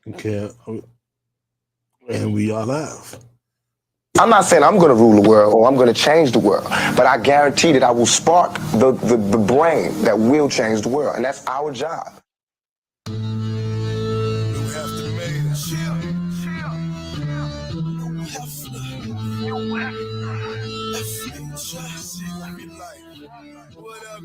Okay, and we are live. I'm not saying I'm going to rule the world or I'm going to change the world, but I guarantee that I will spark the brain that will change the world, and that's our job. What up,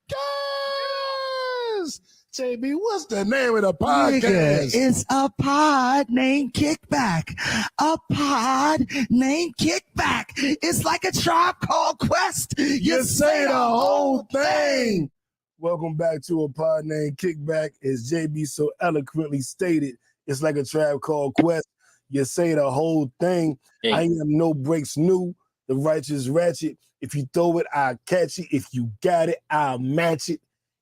Guys, JB, what's the name of the podcast? It's a pod named Kickback. A pod named Kickback. It's like a Tribe Called Quest. You say the whole thing. Welcome back to a pod named Kickback. As JB so eloquently stated, it's like a Tribe Called Quest. You say the whole thing. Hey. I am no breaks new. The righteous ratchet. If you throw it, I'll catch it. If you got it, I'll match it.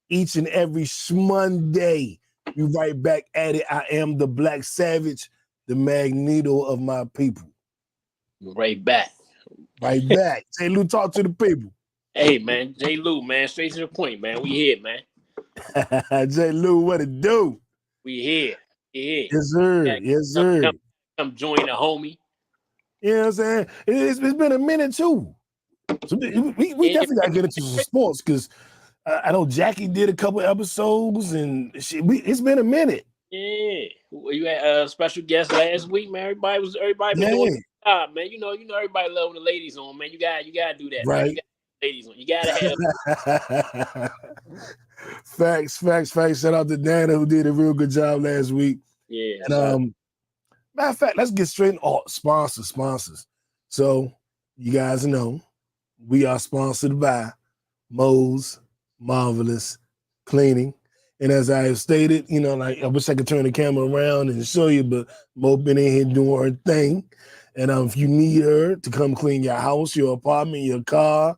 Each and every Monday, we right back at it. I am the Black Savage, the Magneto of my people. Right back. Right back. J Lew, talk to the people. Hey, man. J Lew, man. Straight to the point, man. We here, man. J Lew, what it do? We here. Yes, sir. Yeah, Yes, sir. Come join the homie. You know what I'm saying? It's been a minute, too. So we definitely got to get into some sports because I know Jackie did a couple episodes and it's been a minute. Yeah. You had a special guest last week, man. Everybody was doing the job, man. You know, everybody love when the ladies on, man. You gotta do that, right? Man. You gotta ladies on. You gotta have Facts. Shout out to Dana who did a real good job last week. Yeah. And matter of fact, let's get straight on sponsors. So you guys know we are sponsored by Mo's Marvelous Cleaning. And as I have stated, you know, like I wish I could turn the camera around and show you, but Mo been in here doing her thing. And if you need her to come clean your house, your apartment, your car,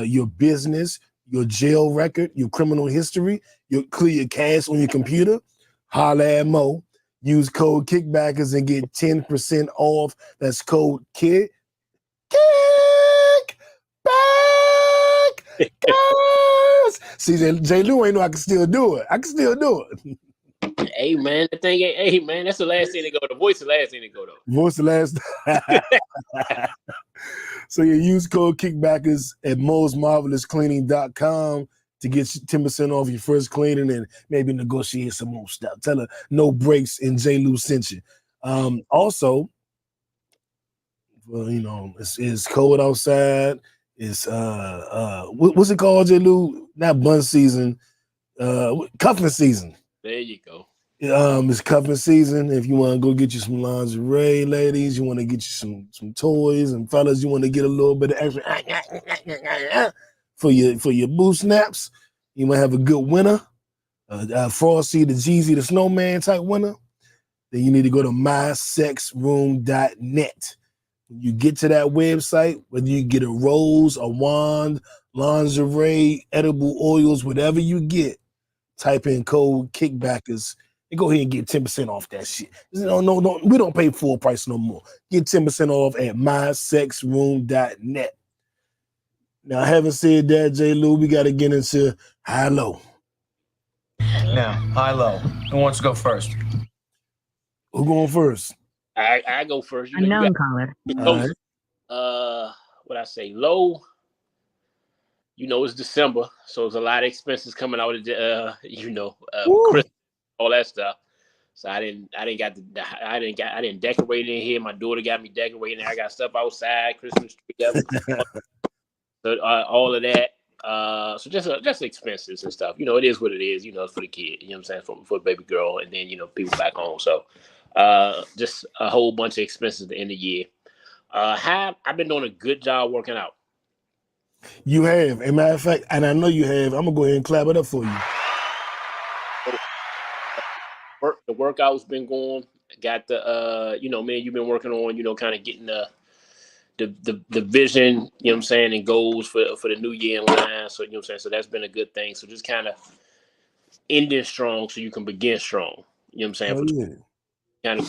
your business, your jail record, your criminal history, you clear your cache on your computer, holla at Mo. Use code Kickbackers and get 10% off. That's code Kickback. See, J Lew ain't know I can still do it. Hey, man, that's the last thing to go. The voice the last thing to go, though. Voice the last. So you use code Kickbackers at mosmarvelouscleaning.com to get 10% off your first cleaning and maybe negotiate some more stuff. Tell her no breaks and J Lew sent you. Also, well, you know, it's cold outside. It's what's it called, J Lew? Not bun season, cuffing season. There you go. It's cuffing season. If you want to go get you some lingerie, ladies, you want to get you some toys, and fellas, you want to get a little bit of extra for your boo snaps. You might have a good winter, Frosty the Jeezy the Snowman type winter. Then you need to go to mysexroom.net. When you get to that website, whether you get a rose, a wand, lingerie, edible oils, whatever you get, type in code Kickbackers and go ahead and get 10% off that shit. No, we don't pay full price no more. Get 10% off at mysexroom.net. Now, having said that, J Lew, we got to get into high-low. Now, high-low. Who wants to go first? Who going first? I go first. Unknown caller. Right. What I say, low. You know, it's December, so there's a lot of expenses coming out of Christmas, all that stuff. So I didn't decorate in here. My daughter got me decorating. I got stuff outside, Christmas tree, so all of that. So just expenses and stuff. You know, it is what it is. You know, it's for the kid. You know what I'm saying? For the baby girl, and then people back home. So just a whole bunch of expenses at the end of the year. I've been doing a good job working out. You have. As a matter of fact, and I know you have. I'm gonna go ahead and clap it up for you. The workout's been going. Got the man, you've been working on, kind of getting the vision, you know what I'm saying, and goals for the new year in line. So, you know what I'm saying? So that's been a good thing. So just kind of ending strong so you can begin strong. You know what I'm saying? Oh, For yeah. kind of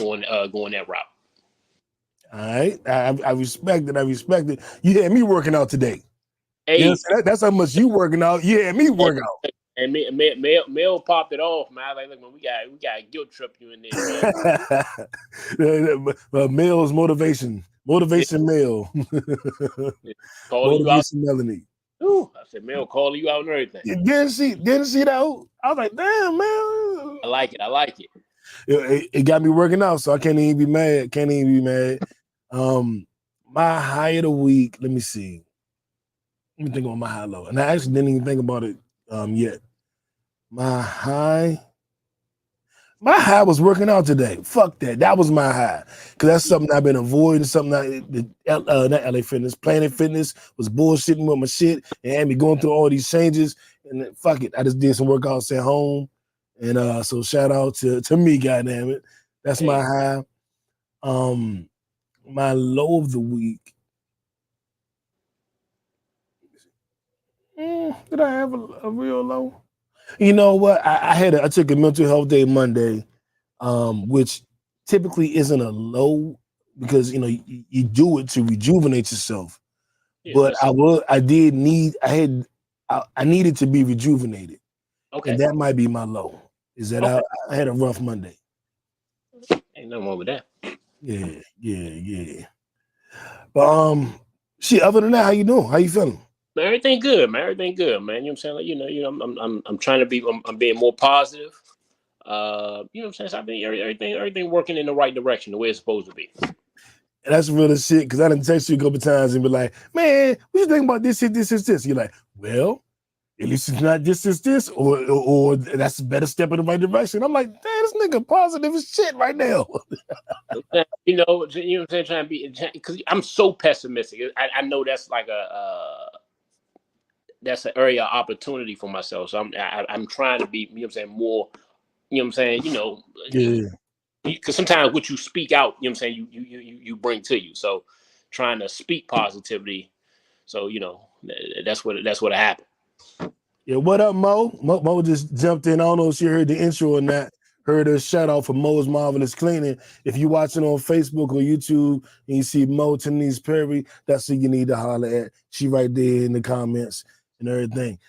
going that route. All right. I respect it. I respect it. You had me working out today. Hey, Yes, that's how much you working out. You had me working out. And Mel popped it off, man. I was like, look, man, we got to guilt trip you in there, man. Mel's motivation Mel. Calling you out. Motivation Melanie. Ooh, I said, Mel calling you out and everything. Didn't see that? I was like, damn, man. I like it. It got me working out, so I can't even be mad. My high of the week, let me see. Let me think about my high low. And I actually didn't even think about it yet. My high was working out today. Fuck that. That was my high. Because that's something I've been avoiding. Something not LA Fitness, Planet Fitness was bullshitting with my shit and had me going through all these changes. And then, fuck it. I just did some workouts at home. And so shout out to me, goddammit. That's my high. My low of the week. Did I have a real low? You know what? I took a mental health day Monday, which typically isn't a low because you do it to rejuvenate yourself. Yeah, but I needed to be rejuvenated. Okay. And that might be my low. Is that I had a rough Monday. Ain't nothing wrong with that. Yeah. But shit, other than that, how you doing? How you feeling? Man, everything good, man. You know what I'm saying? Like, I'm trying to be. I'm being more positive. You know what I'm saying? So I think everything working in the right direction, the way it's supposed to be. And that's real as shit. Because I done text you a couple times and be like, "Man, what you think about this? You're like, "Well, at least it's not this, or that's a better step in the right direction." I'm like, "Damn, this nigga positive as shit right now." You know what I'm saying? Trying to be, because I'm so pessimistic. I know that's like that's an area of opportunity for myself. So I'm trying to be, you know what I'm saying, more, you know what I'm saying, yeah. Because sometimes what you speak out, you know what I'm saying, you bring to you. So trying to speak positivity. So, that's what happened. Yeah, what up, Mo? Mo just jumped in. I don't know if she heard the intro or not. Heard a shout out for Mo's Marvelous Cleaning. If you're watching on Facebook or YouTube and you see Mo Tanise Perry, that's who you need to holler at. She right there in the comments and everything.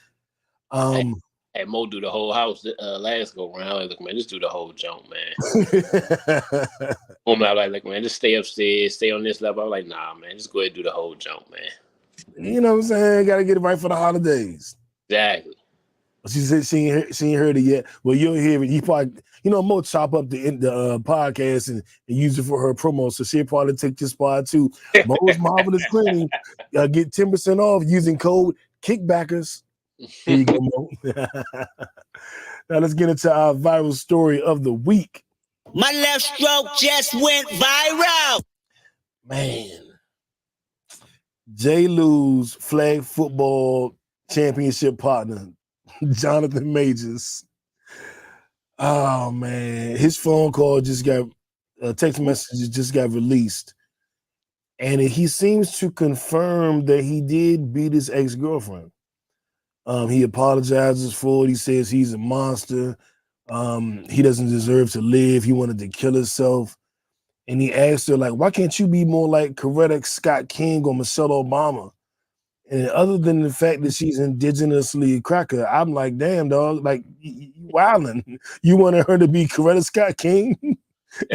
Hey, Mo do the whole house last go round. Look, man, just do the whole jump, man. I'm like, man, just stay upstairs, stay on this level. I'm like, nah, man, just go ahead and do the whole jump, man. You know what I'm saying? Got to get it right for the holidays. Exactly. She said she ain't heard it yet. Well, you'll hear it. You probably, Mo chop up the podcast and use it for her promo. So she'll probably take this spot too. Mo's Marvelous Cleaning. Get 10% off using code Kickbackers. Here you go, Mo. Now let's get into our viral story of the week. My left stroke just went viral. Man. J Lew's flag football championship partner, Jonathan Majors. Oh man, his phone call just got text messages just got released, and he seems to confirm that he did beat his ex-girlfriend. He apologizes for it. He says he's a monster. He doesn't deserve to live. He wanted to kill himself. And he asked her, like, why can't you be more like Coretta Scott King or Michelle Obama? And other than the fact that she's indigenously cracker, I'm like, damn, dog, like, you wildin'. You wanted her to be Coretta Scott King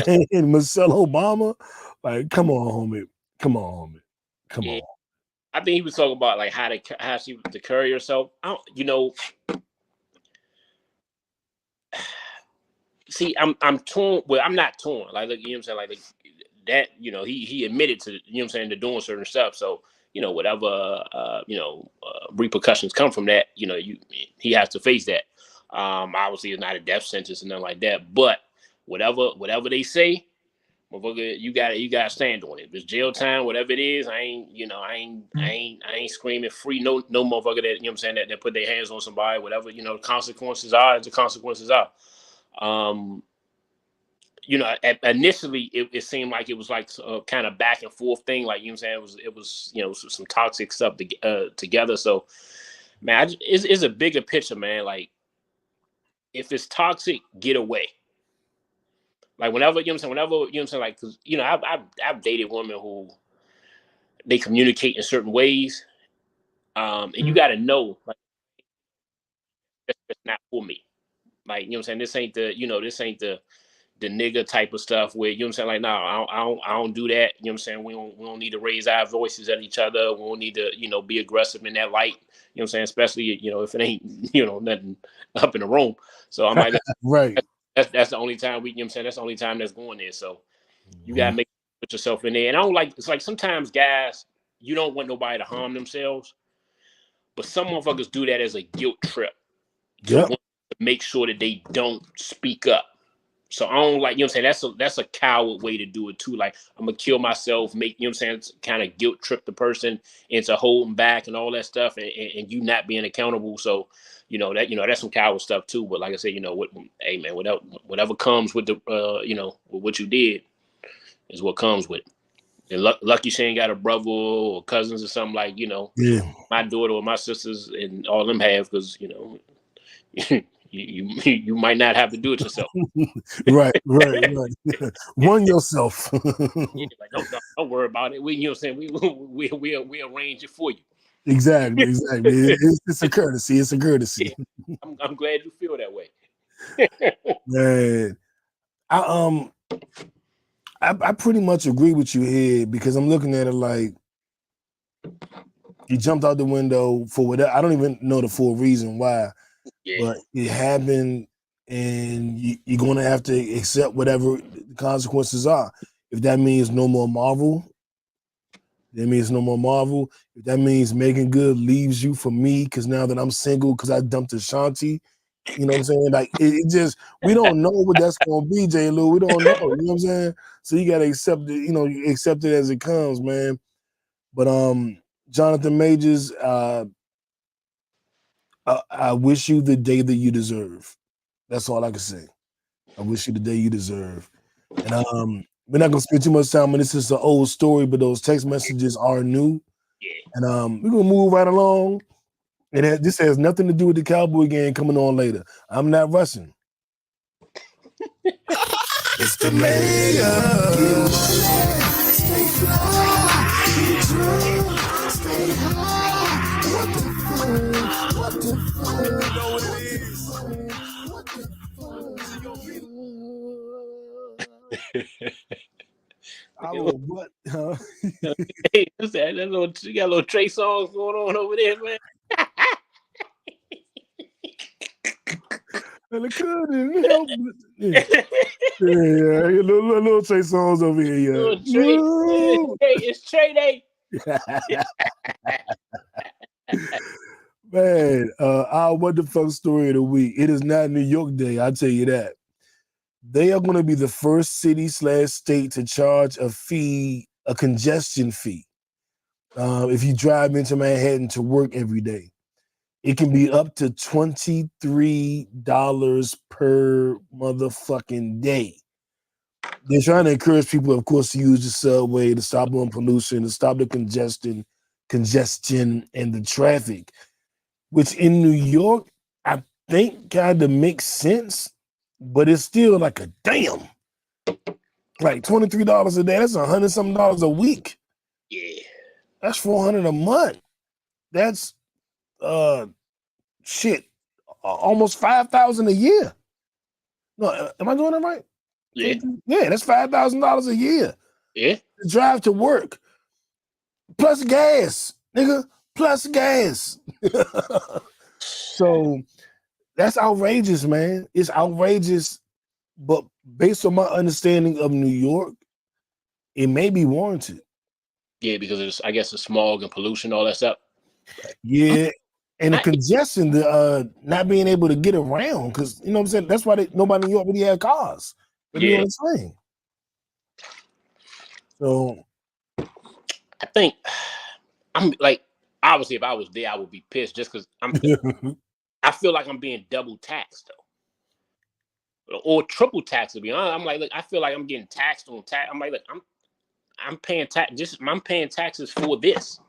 and Michelle Obama? Like, come on, homie. Come on. I think he was talking about like how she to carry herself. See, I'm torn. Well, I'm not torn. Like, look, you know what I'm saying? Like that, he admitted to, to doing certain stuff. So, whatever, repercussions come from that, he has to face that. Obviously it's not a death sentence and nothing like that, but whatever they say, motherfucker, you gotta stand on it. If it's jail time, whatever it is, I ain't screaming free no motherfucker that, you know what I'm saying, that put their hands on somebody, whatever, the consequences are, the consequences are. Initially it seemed like it was like a kind of back and forth thing, like, you know what I'm saying, it was some toxic stuff together. So man, it's a bigger picture, man. Like, if it's toxic, get away. Like, whenever, you know what I'm saying, like, because, I've dated women who they communicate in certain ways, and you got to know, like, that's not for me. Like, you know what I'm saying, this ain't the nigga type of stuff where, you know what I'm saying, like, no, I don't do that. You know what I'm saying, we don't need to raise our voices at each other. We don't need to, be aggressive in that light. You know what I'm saying, especially, if it ain't, nothing up in the room. So I'm like, right. That's the only time that's the only time that's going there. So you gotta put yourself in there. And I don't like, it's like sometimes guys, you don't want nobody to harm themselves, but some motherfuckers do that as a guilt trip to want to make sure that they don't speak up. So I don't like, you know what I'm saying, that's a coward way to do it too. Like, I'm gonna kill myself, make, you know what I'm saying, kind of guilt trip the person into holding back and all that stuff, and you not being accountable. So that's some coward stuff too. But like I said, hey man, whatever comes with the with what you did is what comes with it. And lucky she ain't got a brother or cousins or something, like, my daughter or my sisters and all them have, because you might not have to do it yourself. right. Run yourself. Like, don't worry about it. We, you know what I'm saying, we arrange it for you. Exactly. It's a courtesy. It's a courtesy. I'm glad you feel that way. Man, I pretty much agree with you here, because I'm looking at it like, you jumped out the window for whatever. I don't even know the full reason why, but it happened, and you're going to have to accept whatever the consequences are. If that means no more Marvel, that means no more Marvel. If that means Megan Good leaves you for me, because now that I'm single, because I dumped Ashanti, you know what I'm saying? Like, it just, we don't know what that's going to be, J Lew. We don't know, you know what I'm saying? So you got to accept it, you accept it as it comes, man. But Jonathan Majors, I wish you the day that you deserve. That's all I can say. I wish you the day you deserve. And we're not gonna spend too much time on this. Is an old story, but those text messages are new. And we're gonna move right along. And this has nothing to do with the Cowboy game coming on later. I'm not rushing. It's the mayor. Stay fly, stay high. What the fuck? You know what it is. What the What? Huh? Hey, you got a little Trey songs going on over there, man. And I couldn't help it. Yeah, little Trey songs over here. Yeah. It's Trey Day. Man, our what the fuck story of the week. It is not New York Day, I'll tell you that. They are going to be the first city/state to charge a congestion fee. If you drive into Manhattan to work every day, it can be up to $23 per motherfucking day. They're trying to encourage people, of course, to use the subway, to stop on pollution, to stop the congestion and the traffic, which in New York, I think kind of makes sense, but it's still like a damn. Like $23 a day, that's $100-something a week. Yeah. That's $400 a month. That's almost $5,000 a year. No, am I doing that right? Yeah. Yeah, that's $5,000 a year. Yeah. To drive to work. Plus gas, nigga. Plus gas. So that's outrageous, man. It's outrageous, but based on my understanding of New York, it may be warranted. Yeah, because it's, I guess, the smog and pollution, all that stuff. Yeah, and the congestion, the not being able to get around, because you know what I'm saying. That's why nobody in New York really had cars. But you know what I'm saying. So I think I'm like, obviously, if I was there, I would be pissed just because I feel like I'm being double taxed though, or triple taxed. To be honest, I'm like, look, I feel like I'm getting taxed on tax. I'm like, look, I'm paying tax. I'm paying taxes for this.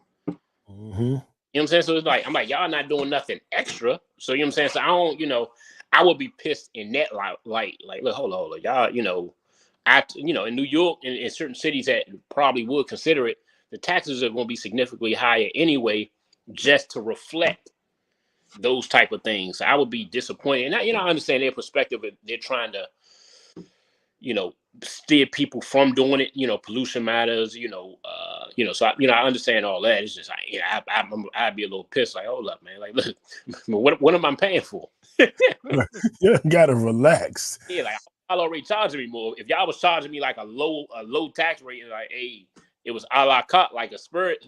Mm-hmm. You know what I'm saying? So it's like, I'm like, y'all not doing nothing extra. So you know what I'm saying? So I don't, I would be pissed in that like, look, hold on, y'all, in New York and in certain cities that probably would consider it, the taxes are going to be significantly higher anyway, just to reflect those type of things. So I would be disappointed. And I understand their perspective. They're trying to, steer people from doing it. Pollution matters. So I understand all that. It's just like, I'd be a little pissed. Like, hold up, man. Like, look, what am I paying for? You gotta relax. Yeah, like y'all already charging me more. If y'all was charging me like a low tax rate, and like, hey, it was a la carte, like Spirit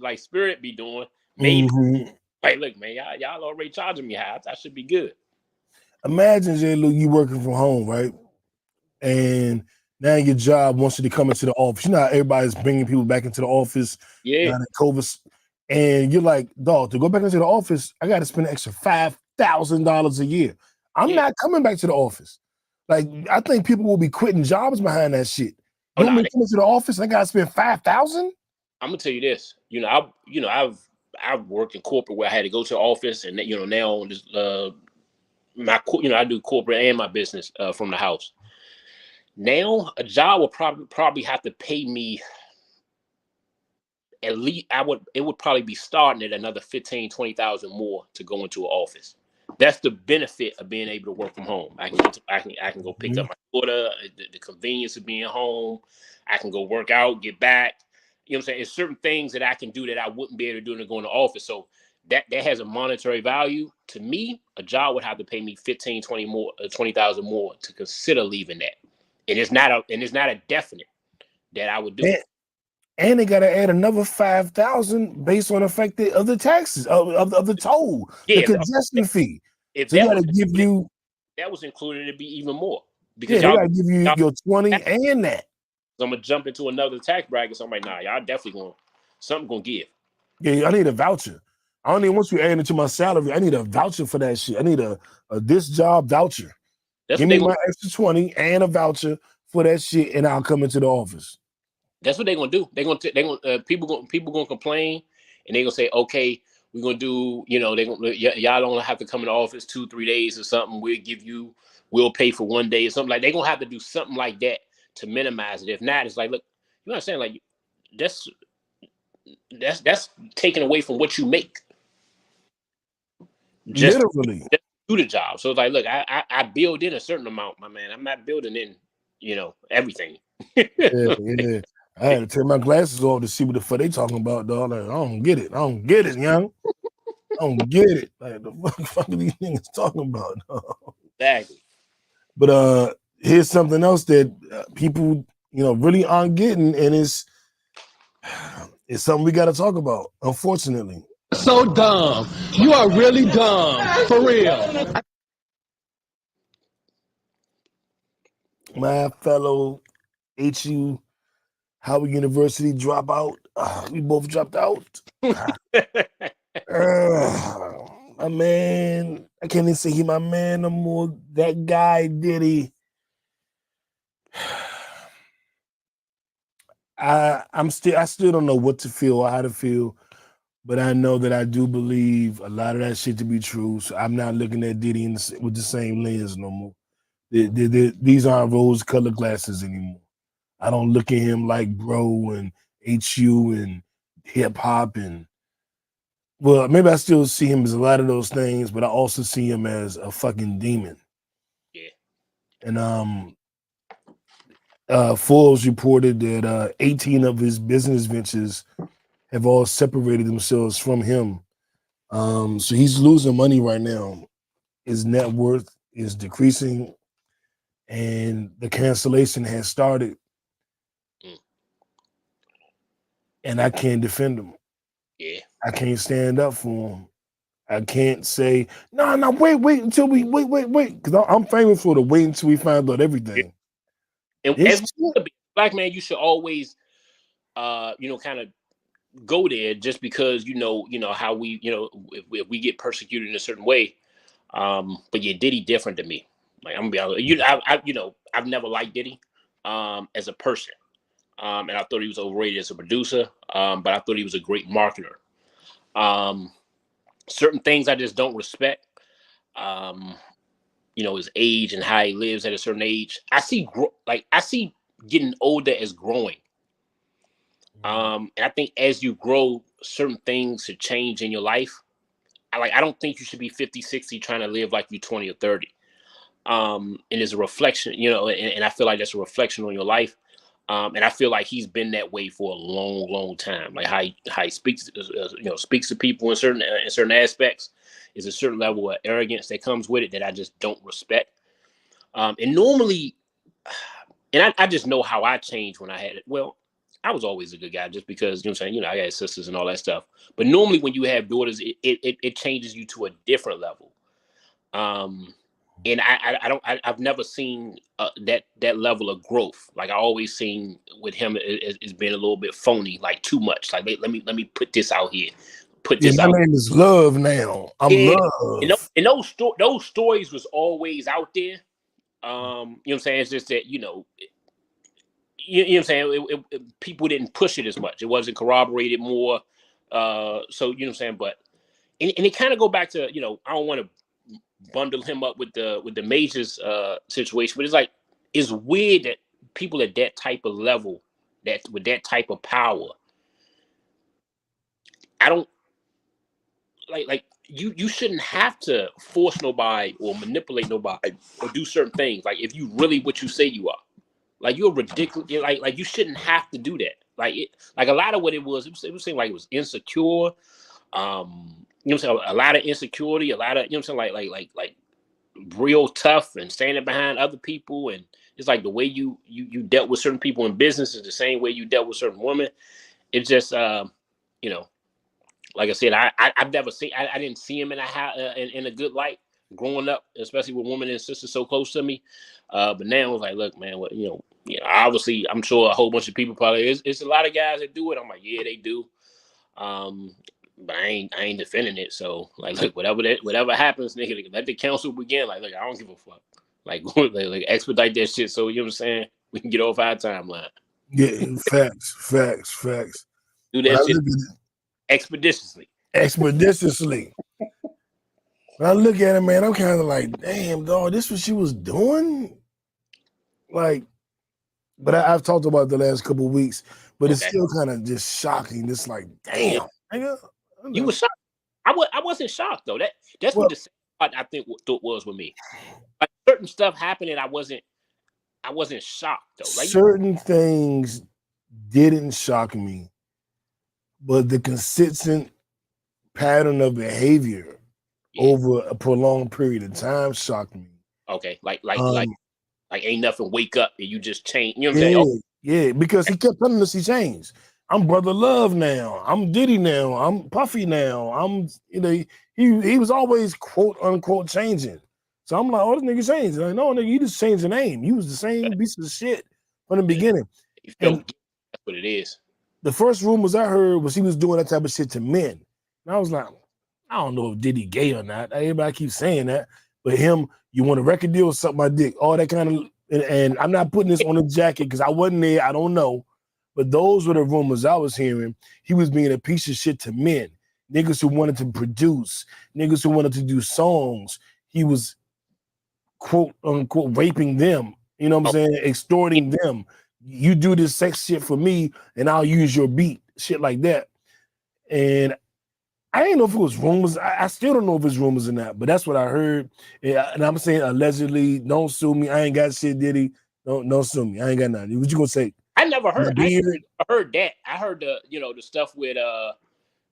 be doing, maybe. Mm-hmm. Like, look, man, y'all already charging me high. I should be good. Imagine, J Lew, you working from home, right? And now your job wants you to come into the office. You know how everybody's bringing people back into the office. Yeah. Now that COVID, and you're like, dog, to go back into the office, I got to spend an extra $5,000 a year. I'm not coming back to the office. Like, I think people will be quitting jobs behind that shit. You want me to come into the office and I got to spend $5,000? I'm gonna tell you this. I've worked in corporate where I had to go to the office, and now on this, I do corporate and my business from the house. Now a job will probably have to pay me at least. It would probably be starting at another 15,000-20,000 more to go into an office. That's the benefit of being able to work from home. I can go pick up my daughter. The convenience of being home. I can go work out, get back. You know what I'm saying? It's certain things that I can do that I wouldn't be able to do to go in the office. So that has a monetary value. To me, a job would have to pay me 20,000 more to consider leaving that. And it's not a definite that I would do. And they got to add another 5,000 based on the fact of the taxes of the toll, the congestion fee. If so they got to give you that was included, it'd be even more because they got to give you your 20 and that. So I'm gonna jump into another tax bracket. So I'm like, nah, y'all definitely gonna give. Yeah, I need a voucher. I don't even want you adding it to my salary. I need a voucher for that shit. I need a this job voucher. Give me my extra 20 and a voucher for that shit, and I'll come into the office. That's what they're gonna do. People gonna complain, and they're gonna say, okay, we're gonna do. Y'all don't have to come in the office 2-3 days or something. We'll pay for 1 day or something. Like they're gonna have to do something like that to minimize it. If not, it's like, look, you know what I'm saying? Like that's taken away from what you make. Literally, just do the job. So it's like, look, I build in a certain amount, my man. I'm not building in, everything. yeah. I had to turn my glasses off to see what the fuck they talking about, dog. Like, I don't get it, young. I don't get it. Like, the fuck are these niggas talking about, dog? Exactly. But here's something else that people, really aren't getting, and it's something we got to talk about. Unfortunately, so dumb. You are really dumb, for real. My fellow HU Howard University dropout. We both dropped out. My man, I can't even say he my man no more. That guy, Diddy. I still don't know what to feel or how to feel, but I know that I do believe a lot of that shit to be true. So I'm not looking at Diddy with the same lens no more. These aren't rose-colored glasses anymore. I don't look at him like bro and HU and hip-hop and maybe I still see him as a lot of those things, but I also see him as a fucking demon. Yeah. And Forbes reported that 18 of his business ventures have all separated themselves from him. So he's losing money right now. His net worth is decreasing, and the cancellation has started. And I can't defend him. Yeah. I can't stand up for him. I can't say, no, wait until we wait. Because I'm famous for the wait until we find out everything. And as a black man, you should always kind of go there just because how we if we get persecuted in a certain way. But yeah, Diddy different than me. Like I'm gonna be honest, I've never liked Diddy as a person. And I thought he was overrated as a producer. But I thought he was a great marketer. Certain things I just don't respect. His age and how he lives at a certain age. I see getting older as growing. And I think as you grow, certain things should change in your life. I don't think you should be 50, 60 trying to live like you're 20 or 30. And it's a reflection, and I feel like that's a reflection on your life. And I feel like he's been that way for a long, long time. Like how he speaks, speaks to people in certain aspects is a certain level of arrogance that comes with it that I just don't respect. And normally, and I just know how I changed when I had it. Well, I was always a good guy just because, I got sisters and all that stuff. But normally when you have daughters, it changes you to a different level. And I've never seen that level of growth. Like I always seen with him is being a little bit phony, like too much. Like let me put this out here, put this out. My name is Love now. I'm Love. And those stories was always out there. You know what I'm saying? It's just that you know what I'm saying. People didn't push it as much. It wasn't corroborated more. So you know what I'm saying. But and it kind of go back to I don't want to bundle him up with the Majors situation, but it's like it's weird that people at that type of level, that with that type of power, I don't like you shouldn't have to force nobody or manipulate nobody or do certain things. Like if you really what you say you are, like you're ridiculous. Like you shouldn't have to do that. Like a lot of what it was seemed like it was insecure. You know what I'm saying? A lot of insecurity, a lot of, you know what I'm saying? Like real tough and standing behind other people. And it's like the way you dealt with certain people in business is the same way you dealt with certain women. It's just, like I said, I've never seen, I didn't see him in a good light growing up, especially with women and sisters so close to me. But now it's like, look, man, obviously I'm sure a whole bunch of people probably, it's a lot of guys that do it. I'm like, yeah, they do. But I ain't defending it. So like, look, whatever happens, nigga, let the council begin. Like, look, I don't give a fuck. Like expedite that shit. So you know what I'm saying? We can get off our timeline. Yeah, facts. Do that shit expeditiously. When I look at it, man, I'm kind of like, damn, dog, this what she was doing? Like, but I've talked about the last couple of weeks, but it's still kind of just shocking. It's like, damn, nigga. You were shocked. I wasn't shocked though. That's what the sad part I think was with me. Like certain stuff happened and I wasn't shocked though. Like certain things didn't shock me, but the consistent pattern of behavior over a prolonged period of time shocked me. Okay, like ain't nothing. Wake up and you just change. You know what I'm saying? Yeah, because he kept telling us he changed. I'm Brother Love now. I'm Diddy now. I'm Puffy now. He was always quote unquote changing. So I'm like, oh, this nigga changed. Like, no, nigga, you just changed the name. You was the same piece of shit from the beginning. That's what it is. The first rumors I heard was he was doing that type of shit to men. And I was like, I don't know if Diddy gay or not. Everybody keeps saying that. But him, you want a record deal or suck my dick, all that kind of, and I'm not putting this on a jacket because I wasn't there. I don't know. But those were the rumors I was hearing. He was being a piece of shit to men, niggas who wanted to produce, niggas who wanted to do songs. He was quote unquote raping them. You know what I'm saying? Extorting them. You do this sex shit for me and I'll use your beat, shit like that. And I didn't know if it was rumors. I still don't know if it's rumors or not, but that's what I heard. And I'm saying allegedly, don't sue me. I ain't got shit, Diddy. Don't sue me. I ain't got nothing. What you gonna say? I never heard. I heard that. I heard the stuff with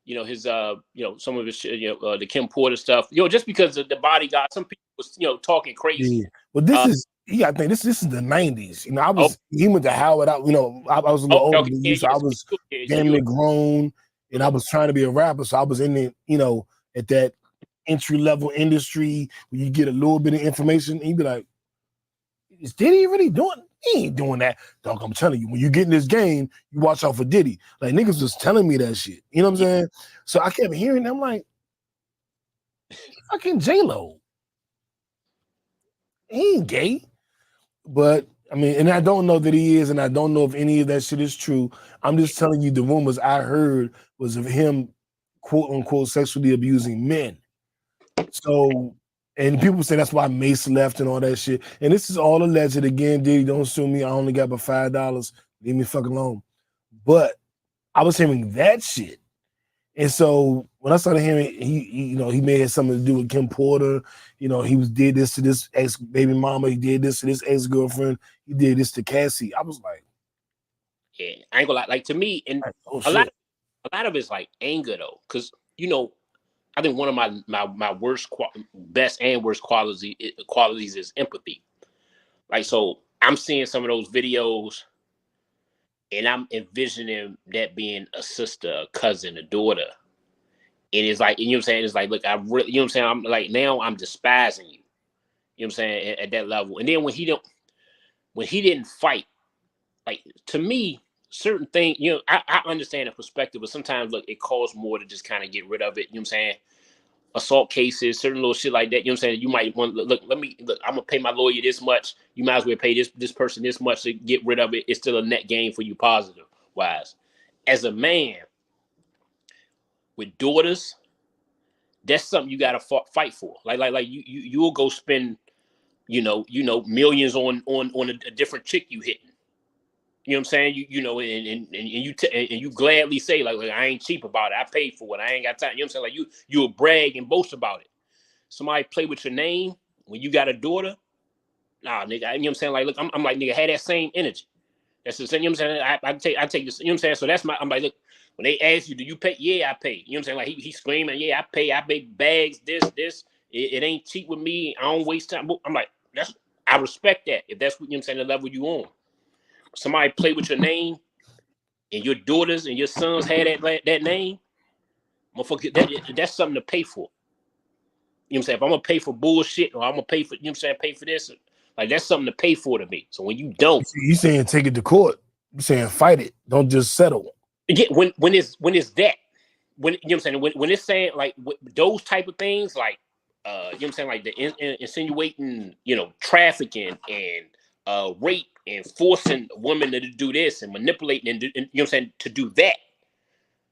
his some of his the Kim Porter stuff. Just because of the bodyguard, some people was talking crazy. Yeah. Well, this is I think this is the 90s. I was he went to Howard. I was a little older than you, so I was damn near grown, and I was trying to be a rapper. So I was in the at that entry level industry where you get a little bit of information, and you be like, is Diddy really doing? He ain't doing that. Dog, I'm telling you, when you get in this game, you watch out for Diddy. Like, niggas was telling me that shit. You know what I'm saying? So I kept hearing them like, fucking J Lew. He ain't gay. But, I mean, and I don't know that he is, and I don't know if any of that shit is true. I'm just telling you the rumors I heard was of him, quote unquote, sexually abusing men. So, and people say that's why Mace left and all that shit. And this is all alleged. Again, Diddy, don't sue me. I only got about $5. Leave me fucking alone. But I was hearing that shit. And so when I started hearing he may have something to do with Kim Porter, he did this to this ex baby mama, he did this to this ex-girlfriend, he did this to Cassie. I was like, yeah, I ain't gonna lie. Like, to me, and a lot of it's like anger though, because I think one of my best and worst qualities is empathy. Like, so I'm seeing some of those videos, and I'm envisioning that being a sister, a cousin, a daughter. And it's like, you know what I'm saying? It's like, look, I really, you know what I'm saying? I'm like, now I'm despising you. You know what I'm saying? At that level. And then when he didn't fight, like, to me, certain things, I understand the perspective, but sometimes, look, it costs more to just kind of get rid of it. You know what I'm saying? Assault cases, certain little shit like that. You know what I'm saying? You might want, look, I'm gonna pay my lawyer this much. You might as well pay this person this much to get rid of it. It's still a net gain for you, positive wise. As a man with daughters, that's something you gotta fight for. Like you'll go spend, millions on a different chick you hitting. You know what I'm saying? And you gladly say like I ain't cheap about it. I paid for it. I ain't got time. You know what I'm saying? Like you'll brag and boast about it. Somebody play with your name when you got a daughter. Nah, nigga. You know what I'm saying? Like, look, I'm like, nigga, had that same energy. That's the same. You know what I'm saying? I take this. You know what I'm saying? So I'm like, look, when they ask you, do you pay? Yeah, I pay. You know what I'm saying? Like he screaming, yeah, I pay. I make bags. This. It ain't cheap with me. I don't waste time. I'm like, I respect that. If that's what, you know what I'm saying, the level you on. Somebody play with your name, and your daughters and your sons had that name, motherfucker, that's something to pay for. You know what I'm saying? If I'm gonna pay for bullshit, or I'm gonna pay for, you know what I'm saying, pay for this, like that's something to pay for to me. So when you don't, you saying take it to court. You saying fight it. Don't just settle. Yeah, when it's that, when you know what I'm saying, when it's saying like those type of things, like you know what I'm saying, like the insinuating, trafficking and rape and forcing women to do this and manipulating and you know what I'm saying, to do that.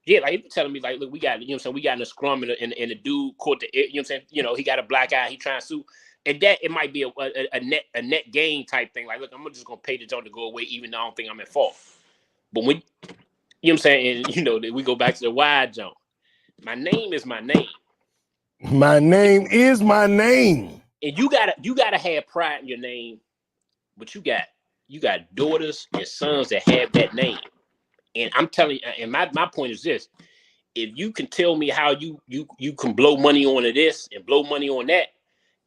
Yeah, like you're telling me like, look, we got, you know what I'm saying, we got in a scrum and the dude caught the, you know what I'm saying, he got a black eye, he trying to sue. And that it might be a net gain type thing. Like, look, I'm just gonna pay the joint to go away, even though I don't think I'm at fault. But when, you know what I'm saying, and we go back to the wide jump. My name is my name. My name is my name. And you gotta have pride in your name, but you got daughters and sons that have that name. And I'm telling you, and my point is this: if you can tell me how you can blow money on this and blow money on that,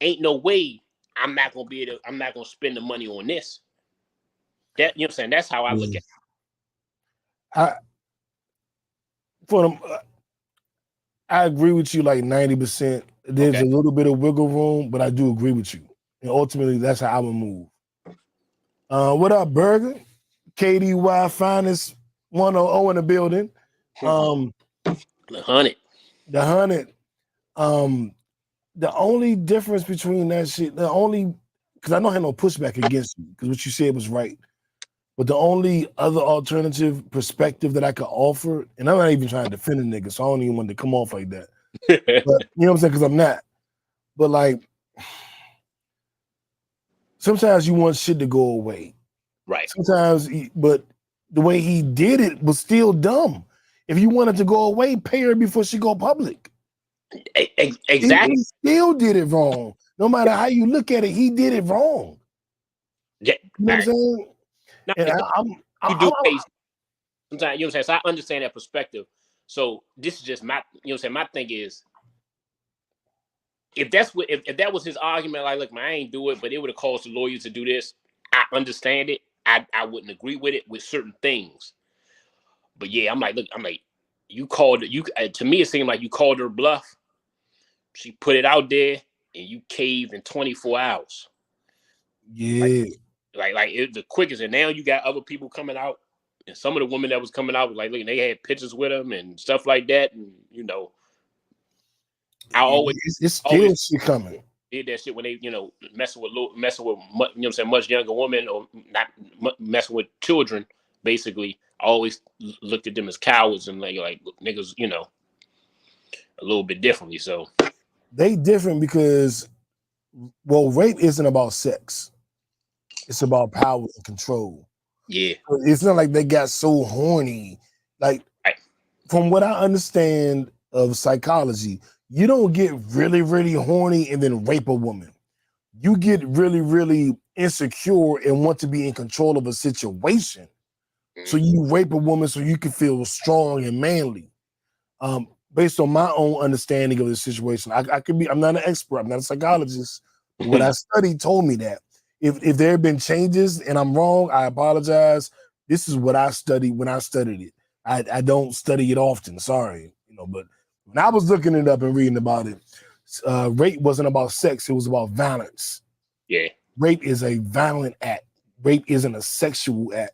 ain't no way I'm not gonna spend the money on this. That, you know what I'm saying? That's how I look at it. I agree with you like 90%. There's a little bit of wiggle room, but I do agree with you. And ultimately, that's how I would move. What up, Burger? KDY finest 100 in the building. The 100. The 100. The only difference between that shit, because I don't have no pushback against you, because what you said was right. But the only other alternative perspective that I could offer, and I'm not even trying to defend a nigga, so I don't even want to come off like that. But, you know what I'm saying? Because I'm not. But like, sometimes you want shit to go away. Right. Sometimes, but the way he did it was still dumb. If you wanted to go away, pay her before she go public. Exactly. He still did it wrong. No matter how you look at it, he did it wrong. Yeah. You know what I'm saying? No, and you do pay sometimes, you know what I'm saying? So I understand that perspective. So this is just my, you know what I'm saying? My thing is, if that was his argument, like, look, man, I ain't do it, but it would have caused the lawyers to do this. I understand it. I wouldn't agree with it with certain things. But yeah, I'm like, you called it, to me, it seemed like you called her bluff. She put it out there and you caved in 24 hours. Yeah. Like it the quickest. And now you got other people coming out, and some of the women that was coming out was like, look, they had pictures with them and stuff like that. And I it's still shit coming. Did that shit when they, messing with much younger women or not messing with children. Basically, I always looked at them as cowards and like niggas, a little bit differently. So they different because, well, rape isn't about sex. It's about power and control. Yeah. It's not like they got so horny. Like, from what I understand of psychology, you don't get really, really horny and then rape a woman. You get really, really insecure and want to be in control of a situation. So you rape a woman so you can feel strong and manly. Based on my own understanding of the situation, I'm not an expert, I'm not a psychologist. What I studied told me that. If there have been changes and I'm wrong, I apologize. This is what I studied when I studied it. I don't study it often, sorry. But when I was looking it up and reading about it, rape wasn't about sex, it was about violence. Yeah. Rape is a violent act. Rape isn't a sexual act.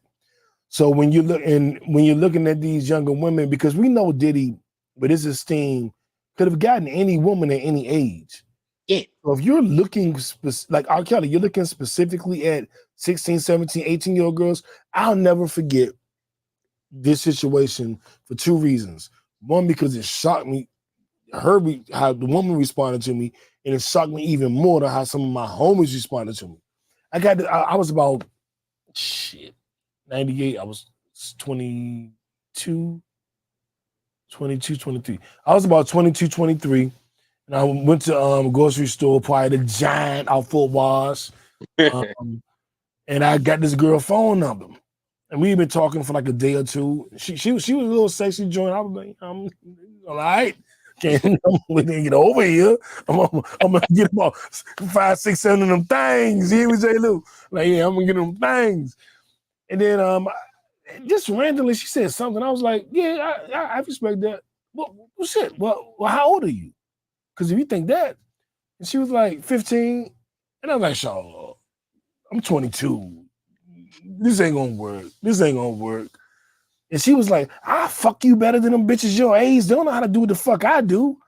So when you're looking at these younger women, because we know Diddy, with his esteem, could have gotten any woman at any age. Yeah. So if you're looking like R. Kelly, you're looking specifically at 16, 17, 18-year-old girls, I'll never forget this situation for two reasons. One, because it shocked me, how the woman responded to me, and it shocked me even more to how some of my homies responded to me. I was about 98. I was 22, 23. I was about 22, 23. And I went to a grocery store, probably the Giant out Fort Wash. And I got this girl phone number. And we've been talking for like a day or two. She was a little sexy joint. I was like, I'm all right. We didn't get over here. I'm gonna get about 5, 6, 7 of them things. You hear me, J Lew? Like, yeah, I'm gonna get them things. And then just randomly she said something. I was like, yeah, I respect that. Well, shit. Well, how old are you? Because if you think that, and she was like 15, and I was like, Shaw, I'm 22. This ain't gonna work. And she was like, I fuck you better than them bitches your age. They don't know how to do what the fuck I do.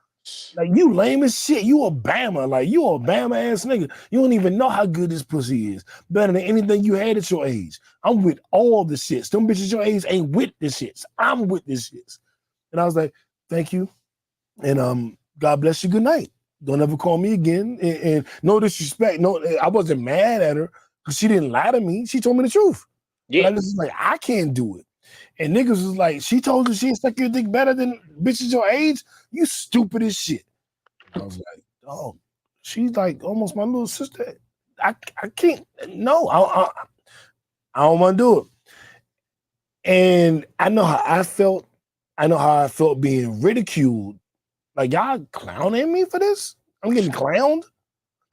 Like, you lame as shit. You a Bama. Like, you a Bama ass nigga. You don't even know how good this pussy is. Better than anything you had at your age. I'm with all the shits. Them bitches your age ain't with the shits. I'm with the shits. And I was like, thank you. And God bless you. Good night. Don't ever call me again. And no disrespect. No, I wasn't mad at her because she didn't lie to me. She told me the truth. Yeah. But I was like, I can't do it. And niggas was like, she told you she suck your dick better than bitches your age? You stupid as shit. I was like, oh, she's like almost my little sister. I can't, no, I don't want to do it. And I know how I felt. I know how I felt being ridiculed. Like, y'all clowning me for this? I'm getting clowned?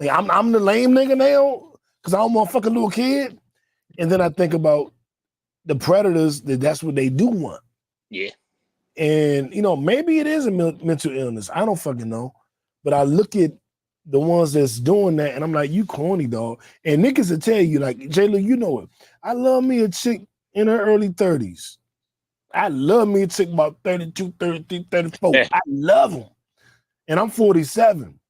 Like, I'm the lame nigga now because I'm a fucking little kid? And then I think about the predators, that's what they do want. Yeah. And, maybe it is a mental illness. I don't fucking know. But I look at the ones that's doing that, and I'm like, you corny, dog. And niggas will tell you, like, J Lew, you know it. I love me a chick in her early 30s. I love me a chick about 32, 33, 34. I love them. And I'm 47.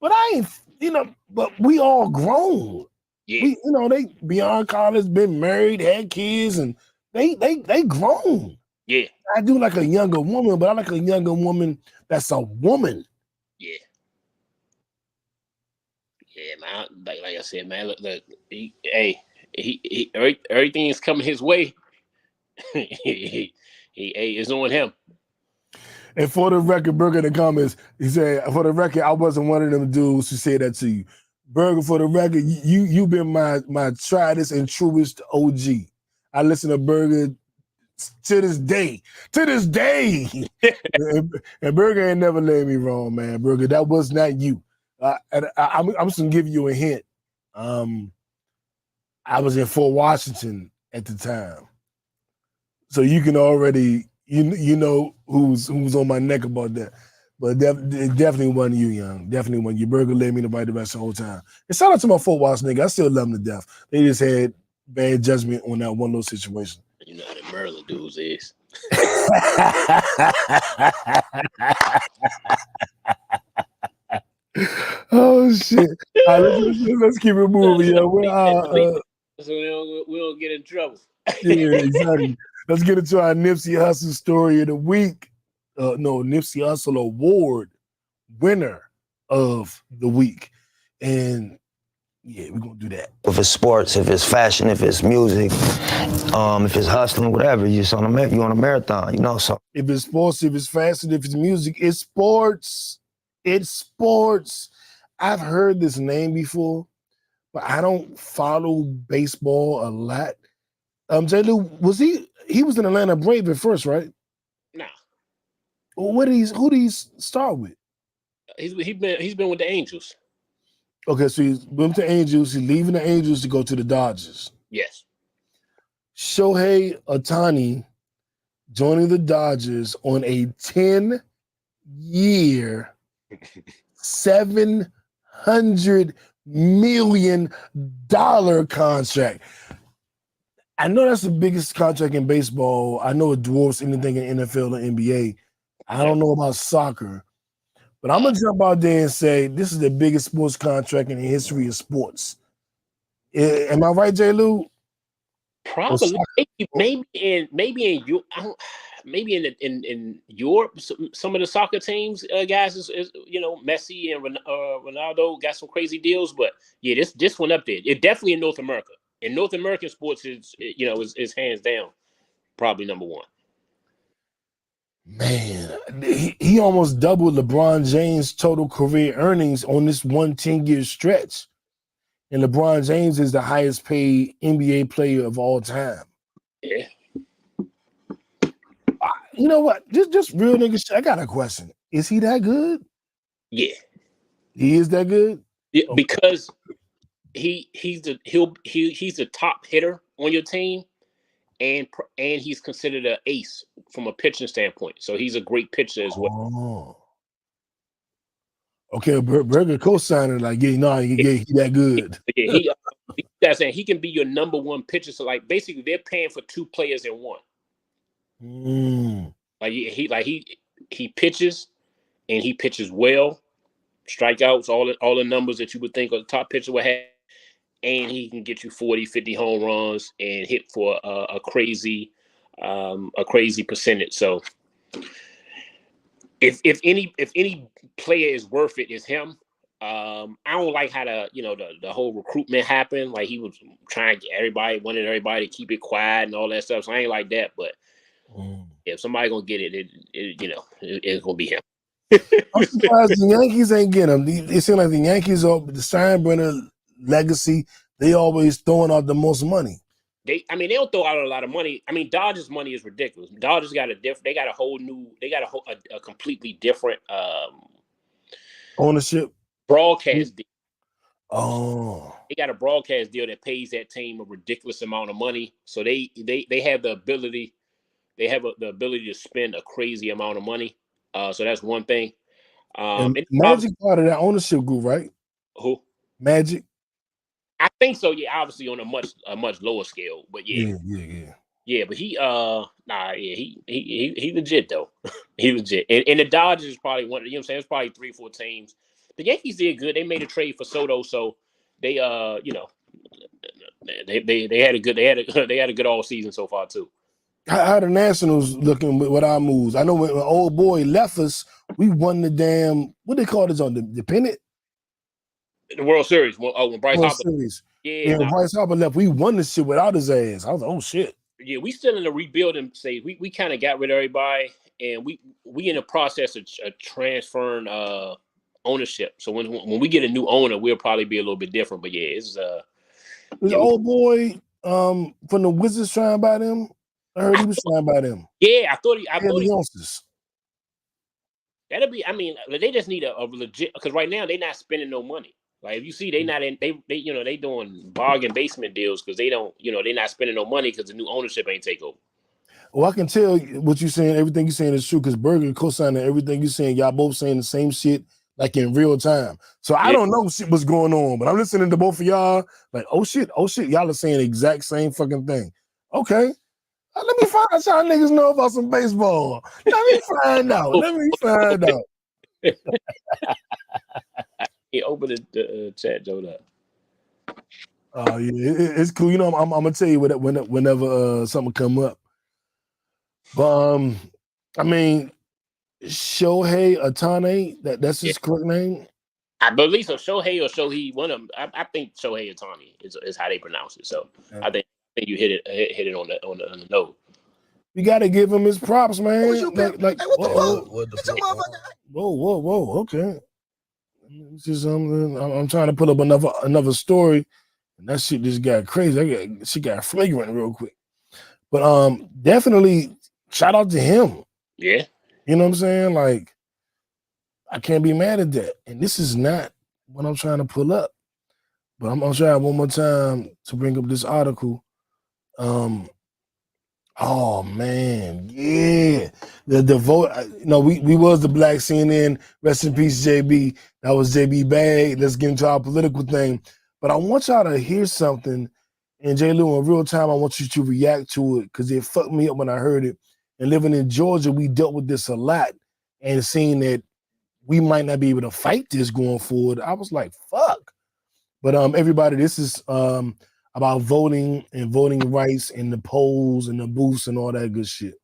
But I ain't, but we all grown. Yeah. They beyond college, been married, had kids, and they grown. Yeah. I do like a younger woman, but I like a younger woman that's a woman. Yeah. Yeah, man. Like I said, man, look, everything is coming his way. he is on him. And for the record, Burger in the comments, he said, for the record, I wasn't one of them dudes who said that to you. Burger, for the record, you've been my triedest and truest OG. I listen to Burger to this day. And Burger ain't never laid me wrong, man. Burger, that was not you. I'm just gonna give you a hint. I was in Fort Washington at the time, so you can already you know who's on my neck about that. But it definitely wasn't you, young. Definitely wasn't you. Burger led me in the right direction the whole time. And shout out to my Fort Wash nigga. I still love them to death. They just had bad judgment on that one little situation. You know how the Maryland dudes is. Oh shit! All right, let's keep it moving. Yeah, So we don't get in trouble. yeah, exactly. Let's get into our Nipsey Hussle story of the week. No, Nipsey Hussle Award winner of the week, and yeah, we're gonna do that. If it's sports, if it's fashion, if it's music, if it's hustling, whatever, you're on a marathon, you know. So if it's sports, if it's fashion, if it's music, it's sports. It's sports. I've heard this name before, but I don't follow baseball a lot. J Lew, was he was in Atlanta Brave at first, right? Nah. Well, who did he start with? He's been with the Angels. Okay, so he's went to Angels. He's leaving the Angels to go to the Dodgers. Yes. Shohei Ohtani joining the Dodgers on a 10-year, $700 million contract. I know that's the biggest contract in baseball. I know it dwarfs anything in NFL or NBA. I don't know about soccer. But I'm going to jump out there and say this is the biggest sports contract in the history of sports. Am I right, J Lew? Probably, maybe in Europe, some of the soccer teams, guys, is Messi and Ronaldo got some crazy deals. But yeah, this one up there, it definitely in North America. In North American sports, is hands down probably number one. Man, he almost doubled LeBron James' total career earnings on this 10-year stretch. And LeBron James is the highest paid NBA player of all time. Yeah. You know what? Just real nigga shit. I got a question. Is he that good? Yeah. He is that good? Yeah, because he's the top hitter on your team. And he's considered an ace from a pitching standpoint. So he's a great pitcher as well. Oh. Okay, Burger co-signing like, he that good. Yeah, he can be your number one pitcher. So like basically they're paying for two players in one. Like he pitches and he pitches well, strikeouts, all the numbers that you would think a top pitcher would have. And he can get you 40, 50 home runs and hit for a crazy percentage. So if any player is worth it, is him. I don't like how the whole recruitment happened. Like he was trying to get wanted everybody to keep it quiet and all that stuff. So I ain't like that. But if somebody gonna get it, it's gonna be him. I'm surprised the Yankees ain't get him. It seems like the Yankees are the Steinbrenner legacy. They always throwing out the most money. They don't throw out a lot of money. I mean, Dodgers' money is ridiculous. Dodgers got a completely different ownership broadcast deal. Oh, they got a broadcast deal that pays that team a ridiculous amount of money. So they have the ability. They have the ability to spend a crazy amount of money. So that's one thing. Magic part of that ownership group, right? Who? Magic. I think so. Yeah, obviously on a much lower scale, but yeah. But he legit though. He legit. And the Dodgers is probably one. You know what I'm saying? It's probably 3-4 teams. The Yankees did good. They made a trade for Soto, so they they had a good all season so far too. How the Nationals looking with our moves? I know when old boy left us, we won the damn what they call this on the pennant. The World Series. When Bryce Harper. Series. When Bryce Harper left, we won this shit without his ass. I was like, oh shit. Yeah, we still in the rebuilding stage. We kind of got rid of everybody, and we in the process of transferring ownership. So when we get a new owner, we'll probably be a little bit different. But yeah, it's old boy from the Wizards trying to buy them. I heard he was trying to buy them. Yeah, I thought he that'll be. I mean, they just need a legit because right now they're not spending no money. Like if you see, they doing bargain basement deals because they don't, they're not spending no money because the new ownership ain't take over. Well, I can tell what you're saying. Everything you're saying is true because Berger co-signing everything you're saying. Y'all both saying the same shit like in real time. So I don't know shit what's going on, but I'm listening to both of y'all like, oh shit, y'all are saying the exact same fucking thing. Okay, let me find out y'all niggas know about some baseball. Let me find out. He opened the chat, Joe. Up. Oh yeah, it's cool. You know, I'm gonna tell you whenever something come up. But I mean, Shohei Ohtani, that's his correct name. I believe so. Shohei or Shohei, one of them. I think Shohei Ohtani is how they pronounce it. So I think you hit it on the note. You got to give him his props, man. Hey, what the fuck? Whoa. Okay. I'm trying to put up another story, and that shit just got crazy. She got flagrant real quick. But definitely shout out to him. Yeah. You know what I'm saying? Like, I can't be mad at that. And this is not what I'm trying to pull up. But I'm gonna try one more time to bring up this article. Oh man, yeah. The vote, we was the black CNN. Rest in peace, JB. That was JB Bag. Let's get into our political thing. But I want y'all to hear something. And J Lew, in real time, I want you to react to it because it fucked me up when I heard it. And living in Georgia, we dealt with this a lot. And seeing that we might not be able to fight this going forward, I was like, fuck. But everybody, this is about voting and voting rights and the polls and the booths and all that good shit.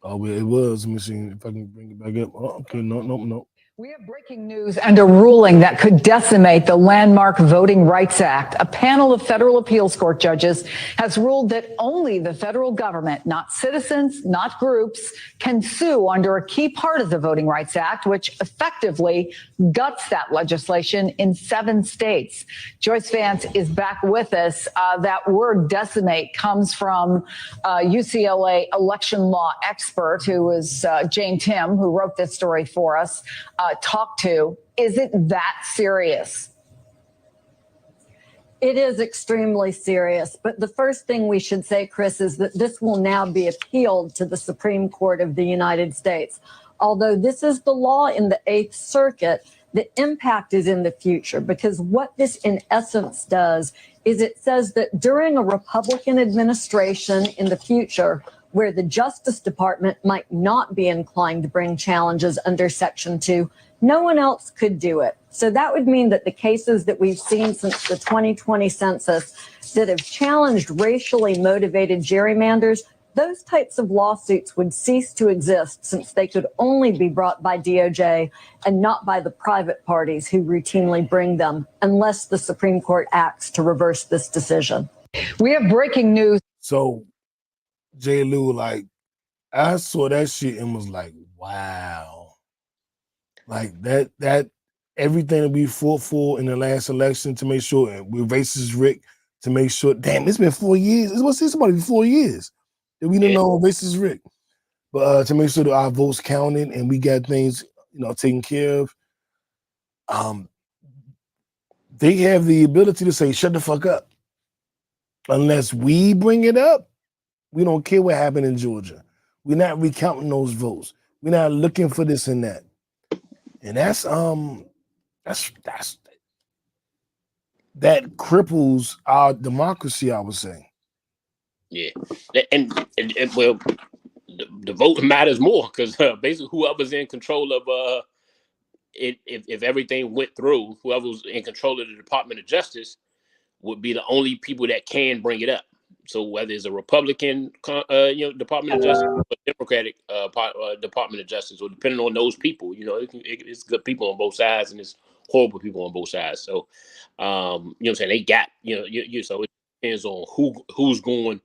Oh, it was. Let me see if I can bring it back up. Oh, okay, no. We have breaking news and a ruling that could decimate the landmark Voting Rights Act. A panel of federal appeals court judges has ruled that only the federal government, not citizens, not groups, can sue under a key part of the Voting Rights Act, which effectively guts that legislation in 7 states. Joyce Vance is back with us. That word decimate comes from UCLA election law expert who is Jane Tim, who wrote this story for us. Talk to. Is it that serious? It is extremely serious. But the first thing we should say, Chris, is that this will now be appealed to the Supreme Court of the United States. Although this is the law in the 8th Circuit, the impact is in the future, because what this in essence does is it says that during a Republican administration in the future, where the Justice Department might not be inclined to bring challenges under Section 2, no one else could do it. So that would mean that the cases that we've seen since the 2020 census that have challenged racially motivated gerrymanders, those types of lawsuits would cease to exist, since they could only be brought by DOJ and not by the private parties who routinely bring them, unless the Supreme Court acts to reverse this decision. We have breaking news. So, J Lew, like, I saw that shit and was like, wow. Like that everything that we fought for in the last election to make sure we're racist Rick, to make sure, damn, it's been 4 years. It's about to be 4 years that we didn't know racist Rick. But to make sure that our votes counted and we got things, taken care of. They have the ability to say, shut the fuck up. Unless we bring it up, we don't care what happened in Georgia. We're not recounting those votes. We're not looking for this and that. And that's that cripples our democracy, I would say. Yeah, and well, the vote matters more, because basically whoever's in control of if everything went through, whoever's in control of the Department of Justice would be the only people that can bring it up. So whether it's a Republican, Department of Justice, or Democratic Department of Justice, or depending on those people, it's good people on both sides and it's horrible people on both sides. So, what I'm saying, they got, so it depends on who's going,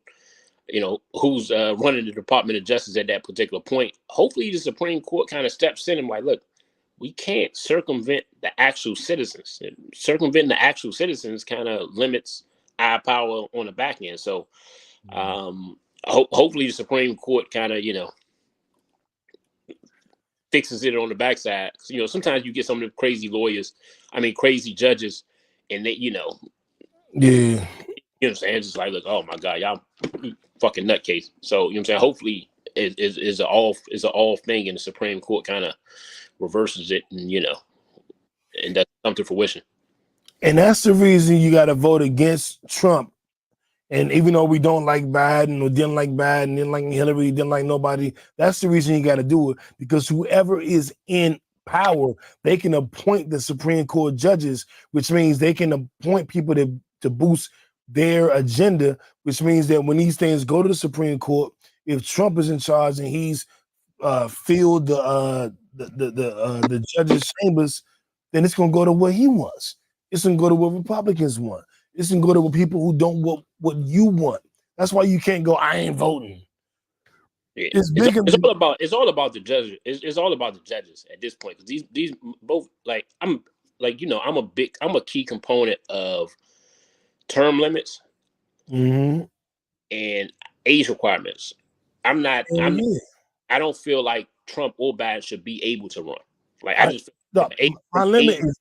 who's running the Department of Justice at that particular point. Hopefully, the Supreme Court kind of steps in and like, look, we can't circumvent the actual citizens. Circumventing the actual citizens kind of limits our power on the back end. So hopefully the Supreme Court kind of, fixes it on the backside. Sometimes you get some of the crazy judges, and they, yeah, you know what I'm saying? It's just like, look, oh my God, y'all fucking nutcase. So, I'm saying? Hopefully is an all thing, and the Supreme Court kind of reverses it, and and that's come to fruition. And that's the reason you got to vote against Trump. And even though we don't like Biden, or didn't like Biden, didn't like Hillary, didn't like nobody, that's the reason you got to do it, because whoever is in power, they can appoint the Supreme Court judges, which means they can appoint people to boost their agenda, which means that when these things go to the Supreme Court, if Trump is in charge and he's filled the judges' chambers, then it's going to go to what he wants. It's going to go to what Republicans want. It's going to go to what people who don't want what you want. That's why you can't go, I ain't voting. Yeah. It's all about the judges. It's all about the judges at this point, because these both, like, I'm a key component of term limits and age requirements. I don't feel like Trump or Biden should be able to run. Like, I just my limit is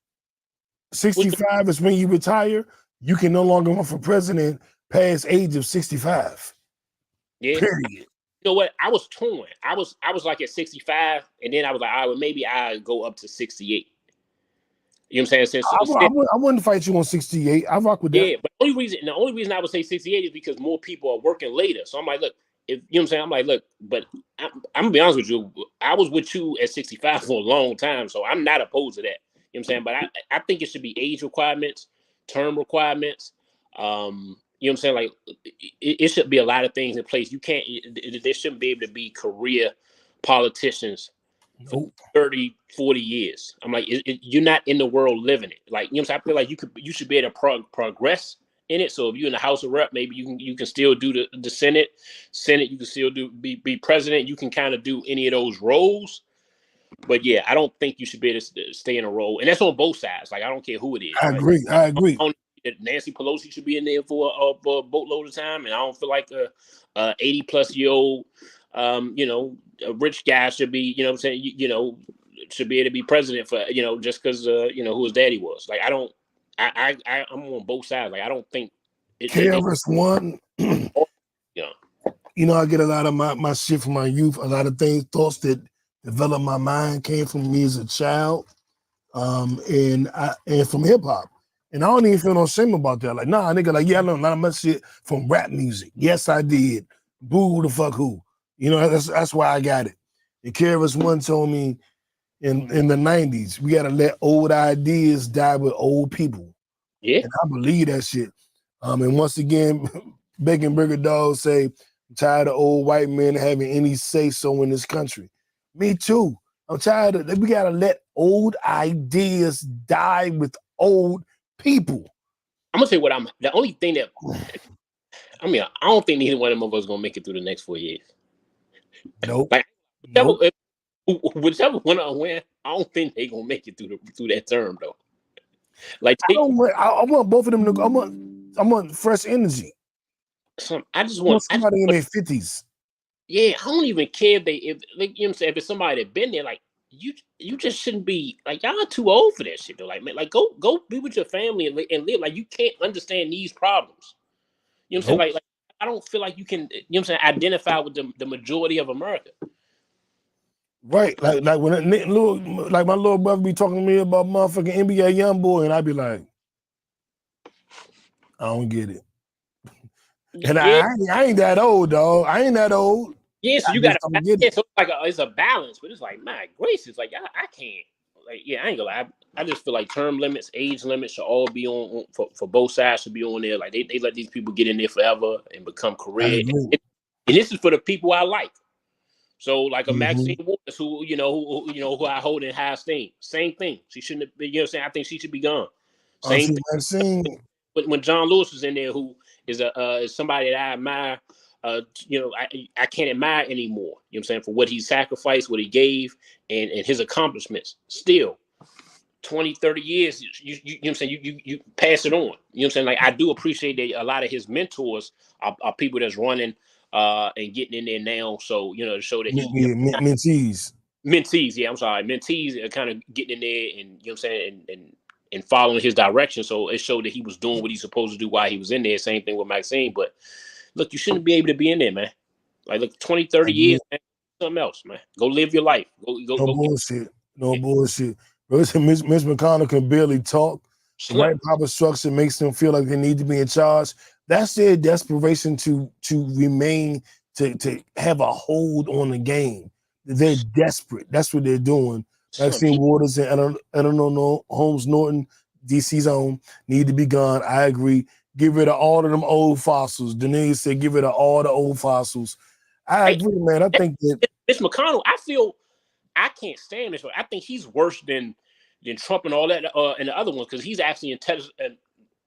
65 is when you retire. You can no longer run for president past age of 65. Yeah. Period. You know what? I was torn. I was like at 65, and then I was like, all right, well, maybe I go up to 68. You know what I'm saying? I wouldn't fight you on 68. I rock with that. Yeah, but the only reason I would say 68 is because more people are working later. So I'm like, look, if you know what I'm saying, I'm like, look, but I'm gonna be honest with you. I was with you at 65 for a long time, so I'm not opposed to that. You know what I'm saying? But I think it should be age requirements, term requirements. You know what I'm saying? Like, it should be a lot of things in place. You can't. There shouldn't be able to be career politicians for 30, 40 years. I'm like, you're not in the world living it. Like, you know what I'm saying? I feel like you should be able to progress in it. So if you're in the House of Rep, maybe you can still do the Senate. You can still be president. You can kind of do any of those roles. But yeah, I don't think you should be able to stay in a role, and that's on both sides. Like, I don't care who it is. I agree. I agree. Nancy Pelosi should be in there for a boatload of time, and I don't feel like a 80-plus-year-old, a rich guy should be, you know what I'm saying, should be able to be president for, just because, who his daddy was. Like, I'm on both sides. Like, I don't think KRS-One. Yeah. I get a lot of my shit from my youth. A lot of thoughts that developed my mind came from me as a child, and from hip hop. And I don't even feel no shame about that. Like, nah, nigga, like, yeah, I learned a lot of my shit from rap music. Yes, I did. Boo the fuck who. That's why I got it. And KRS-One told me in the 90s, we gotta let old ideas die with old people. Yeah. And I believe that shit. And once again, Bacon Burger Dog say, I'm tired of old white men having any say-so in this country. Me too. I'm tired of, we gotta let old ideas die with old people. I'm gonna say the only thing that, I don't think neither one of them of us gonna make it through the next 4 years. Nope. Like, whichever one I win, I don't think they gonna make it through that term though. Like, I want both of them to go. I want fresh energy. I just want somebody in their 50s. Yeah, I don't even care if like, you know what I'm saying, if it's somebody that been there, like, you just shouldn't be, like, y'all too old for that shit though. Like, man, like, go be with your family and live. Like, you can't understand these problems. You know what I'm saying? Like, I don't feel like you can, you know what I'm saying, identify with the majority of America. Right. Like when like my little brother be talking to me about motherfucking NBA YoungBoy, and I'd be like, I don't get it. And yeah. I ain't that old, dog. I ain't that old. Yeah, so you got to get it. So it's a balance, but it's like, my gracious, like, I can't. Like, yeah, I ain't gonna lie. I just feel like term limits, age limits should all be on for both sides, should be on there. Like, they let these people get in there forever and become career. And this is for the people I like. So, like a Maxine Waters, who I hold in high esteem. Same thing. She shouldn't have been, you know what I'm saying? I think she should be gone. Same thing. Maxine. When John Lewis was in there, who is somebody that I admire, I can't admire anymore. You know what I'm saying? For what he sacrificed, what he gave, and his accomplishments. Still, 20, 30 years, you know what I'm saying? You pass it on. You know what I'm saying? Like, I do appreciate that a lot of his mentors are people that's running and getting in there now. So, to show that mentees. Yeah, I'm sorry. Mentees are kind of getting in there and, you know what I'm saying, and following his direction. So it showed that he was doing what he's supposed to do while he was in there. Same thing with Maxine. But look, you shouldn't be able to be in there, man. Like, look, 20, 30 years, man. something else, man. Go live your life. No bullshit. No bullshit. Bro, Mitch McConnell can barely talk. The white power structure makes them feel like they need to be in charge. That's their desperation to remain, to have a hold on the game. They're desperate. That's what they're doing. Maxine Waters and I don't know, Holmes Norton, DC's own, need to be gone. I agree. Get rid of all of them old fossils. Denise said, get rid of all the old fossils. I agree, man. I think that Mitch McConnell, I can't stand this. I think he's worse than Trump and all that and the other ones, because he's actually intelligent, and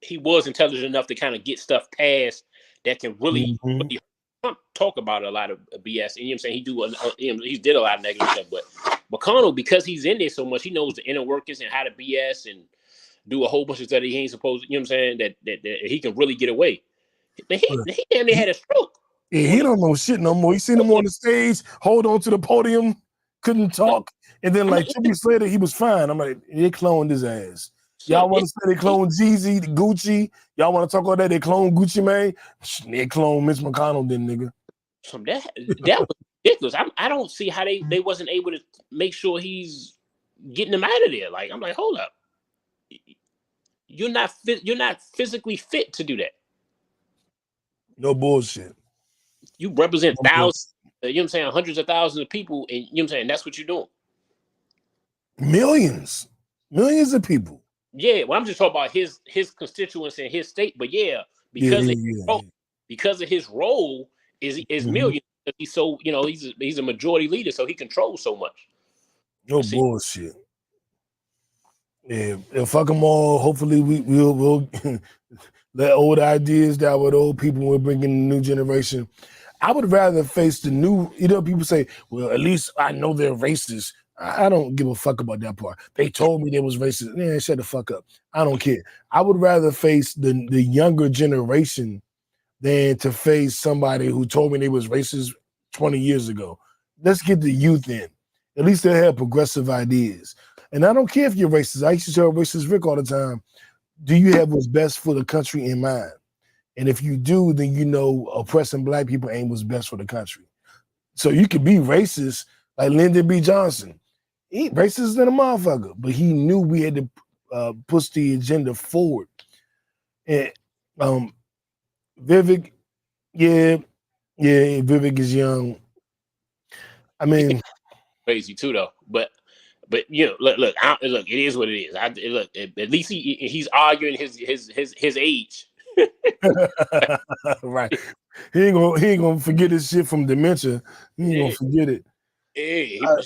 he was intelligent enough to kind of get stuff passed that can really, really Trump talk about a lot of BS. And you know what I'm saying? He did a lot of negative stuff, but McConnell, because he's in there so much, he knows the inner workings and how to BS and do a whole bunch of stuff that he ain't supposed to, you know what I'm saying, that he can really get away. He damn near had a stroke. Yeah, he don't know shit no more. You seen him on the stage, hold on to the podium, couldn't talk, and then like 2 weeks later, he was fine. I'm like, they cloned his ass. Y'all want to say they cloned Jeezy, Gucci? Y'all want to talk about that? They cloned Gucci Mane? They cloned Mitch McConnell, then nigga. That was ridiculous. I don't see how they wasn't able to make sure he's getting him out of there. Like, I'm like, hold up, you're not physically fit to do that. No bullshit. You represent thousands, you know what I'm saying, hundreds of thousands of people, and you know what I'm saying, that's what you're doing. Millions of people. Yeah, well, I'm just talking about his constituents in his state, but because of his role is millions. He's so, you know, he's a majority leader, so he controls so much. No bullshit. Yeah, fuck them all. Hopefully we'll let old ideas die with old people. We're bringing the new generation. I would rather face the new, you know, people say, well, at least I know they're racist. I don't give a fuck about that part. They told me they was racist. Yeah, shut the fuck up. I don't care. I would rather face the younger generation than to face somebody who told me they was racist 20 years ago. Let's get the youth in. At least they have progressive ideas. And I don't care if you're racist. I used to tell racist Rick all the time, do you have what's best for the country in mind? And if you do, then you know oppressing black people ain't what's best for the country. So you could be racist like Lyndon B. Johnson. He ain't racist than a motherfucker, but he knew we had to push the agenda forward. And Vivek, Vivek is young. I mean, crazy too, though. But you know, look, it is what it is. At least he's arguing his age. Right. He ain't gonna forget his shit from dementia. He ain't gonna forget it. Yeah.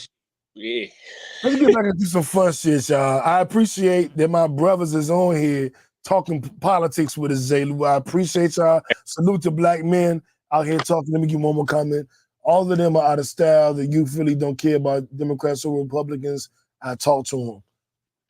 Let's get back into some fun shit, y'all. I appreciate that my brothers is on here talking politics with us, J Lew. I appreciate y'all. Salute to black men out here talking. Let me give one more comment. All of them are out of style. The youth really don't care about Democrats or Republicans. I talk to them.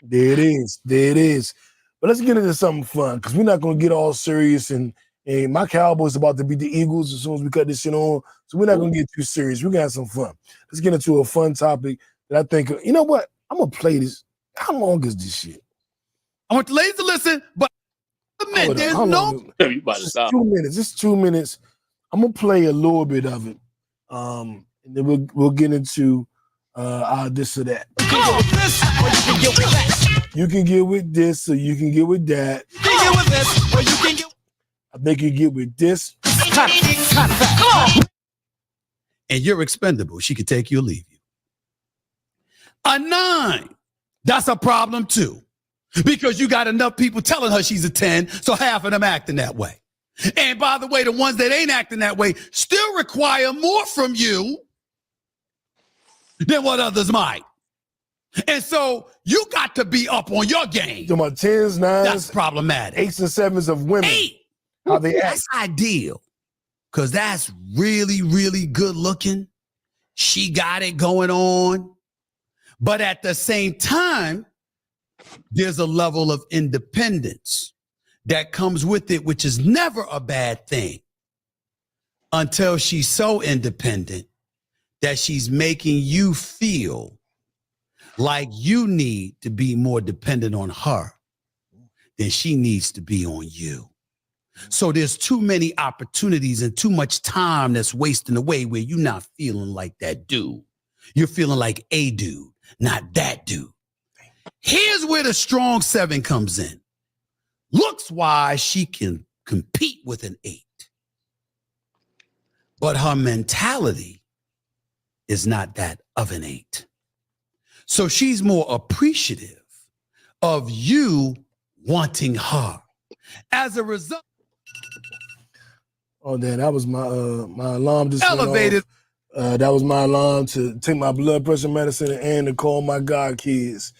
There it is. But let's get into something fun, because we're not going to get all serious. And my Cowboys about to beat the Eagles as soon as we cut this shit on. So we're not going to get too serious. We're going to have some fun. Let's get into a fun topic that I think, you know what? I'm going to play this. How long is this shit? I want the ladies to listen, but there's no... It's 2 minutes. It's 2 minutes. I'm going to play a little bit of it. And then we'll get into our this or that. You can get with this, or you can get with that. You can get with this, or you can get... I think you get with this. Come on. And you're expendable. She could take you or leave you. A 9. That's a problem too. Because you got enough people telling her she's a 10, so half of them acting that way. And by the way, the ones that ain't acting that way still require more from you than what others might. And so you got to be up on your game. Talking about 10s, 9s. That's problematic. 8s and 7s of women. 8. How they act. That's ideal. Because that's really, really good looking. She got it going on. But at the same time, there's a level of independence that comes with it, which is never a bad thing, until she's so independent that she's making you feel like you need to be more dependent on her than she needs to be on you. So there's too many opportunities and too much time that's wasting away where you're not feeling like that dude. You're feeling like a dude, not that dude. Here's where the strong 7 comes in. Looks wise, she can compete with an 8. But her mentality is not that of an 8. So she's more appreciative of you wanting her. As a result. Oh, damn, that was my my alarm just Elevated. went off. That was my alarm to take my blood pressure medicine and to call my god kids.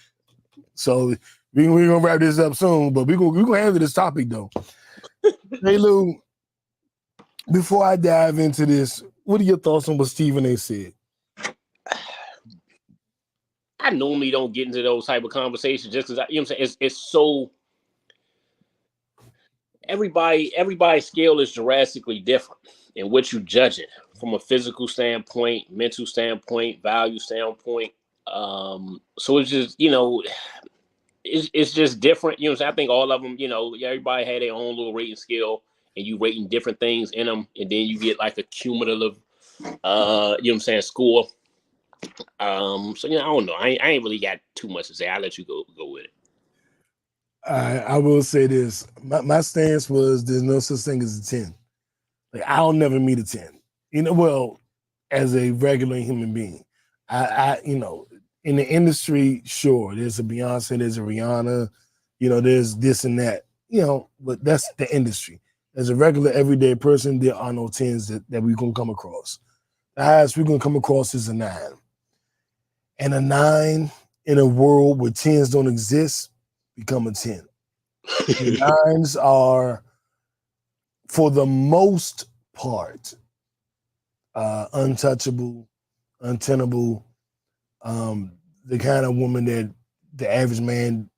So we're gonna wrap this up soon, but we're gonna handle this topic though. Hey Lou, before I dive into this, what are your thoughts on what Stephen A said? I normally don't get into those type of conversations just because you know what I'm saying. It's so everybody's scale is drastically different in what you judge it from a physical standpoint, mental standpoint, value standpoint. So it's just it's just different. You know what I'm saying? I think all of them, everybody had their own little rating scale, and you rating different things in them, and then you get like a cumulative, score. So I don't know. I ain't really got too much to say. I'll let you go with it. I will say this. My stance was there's no such thing as a 10. Like I'll never meet a 10. Well, as a regular human being. I in the industry, sure, there's a Beyonce, there's a Rihanna, there's this and that, but that's the industry. As a regular everyday person, there are no 10s that we're gonna come across. The highest we're gonna come across is a 9. And a 9 in a world where 10s don't exist, become a 10. The 9s are, for the most part, untouchable, untenable, the kind of woman that the average man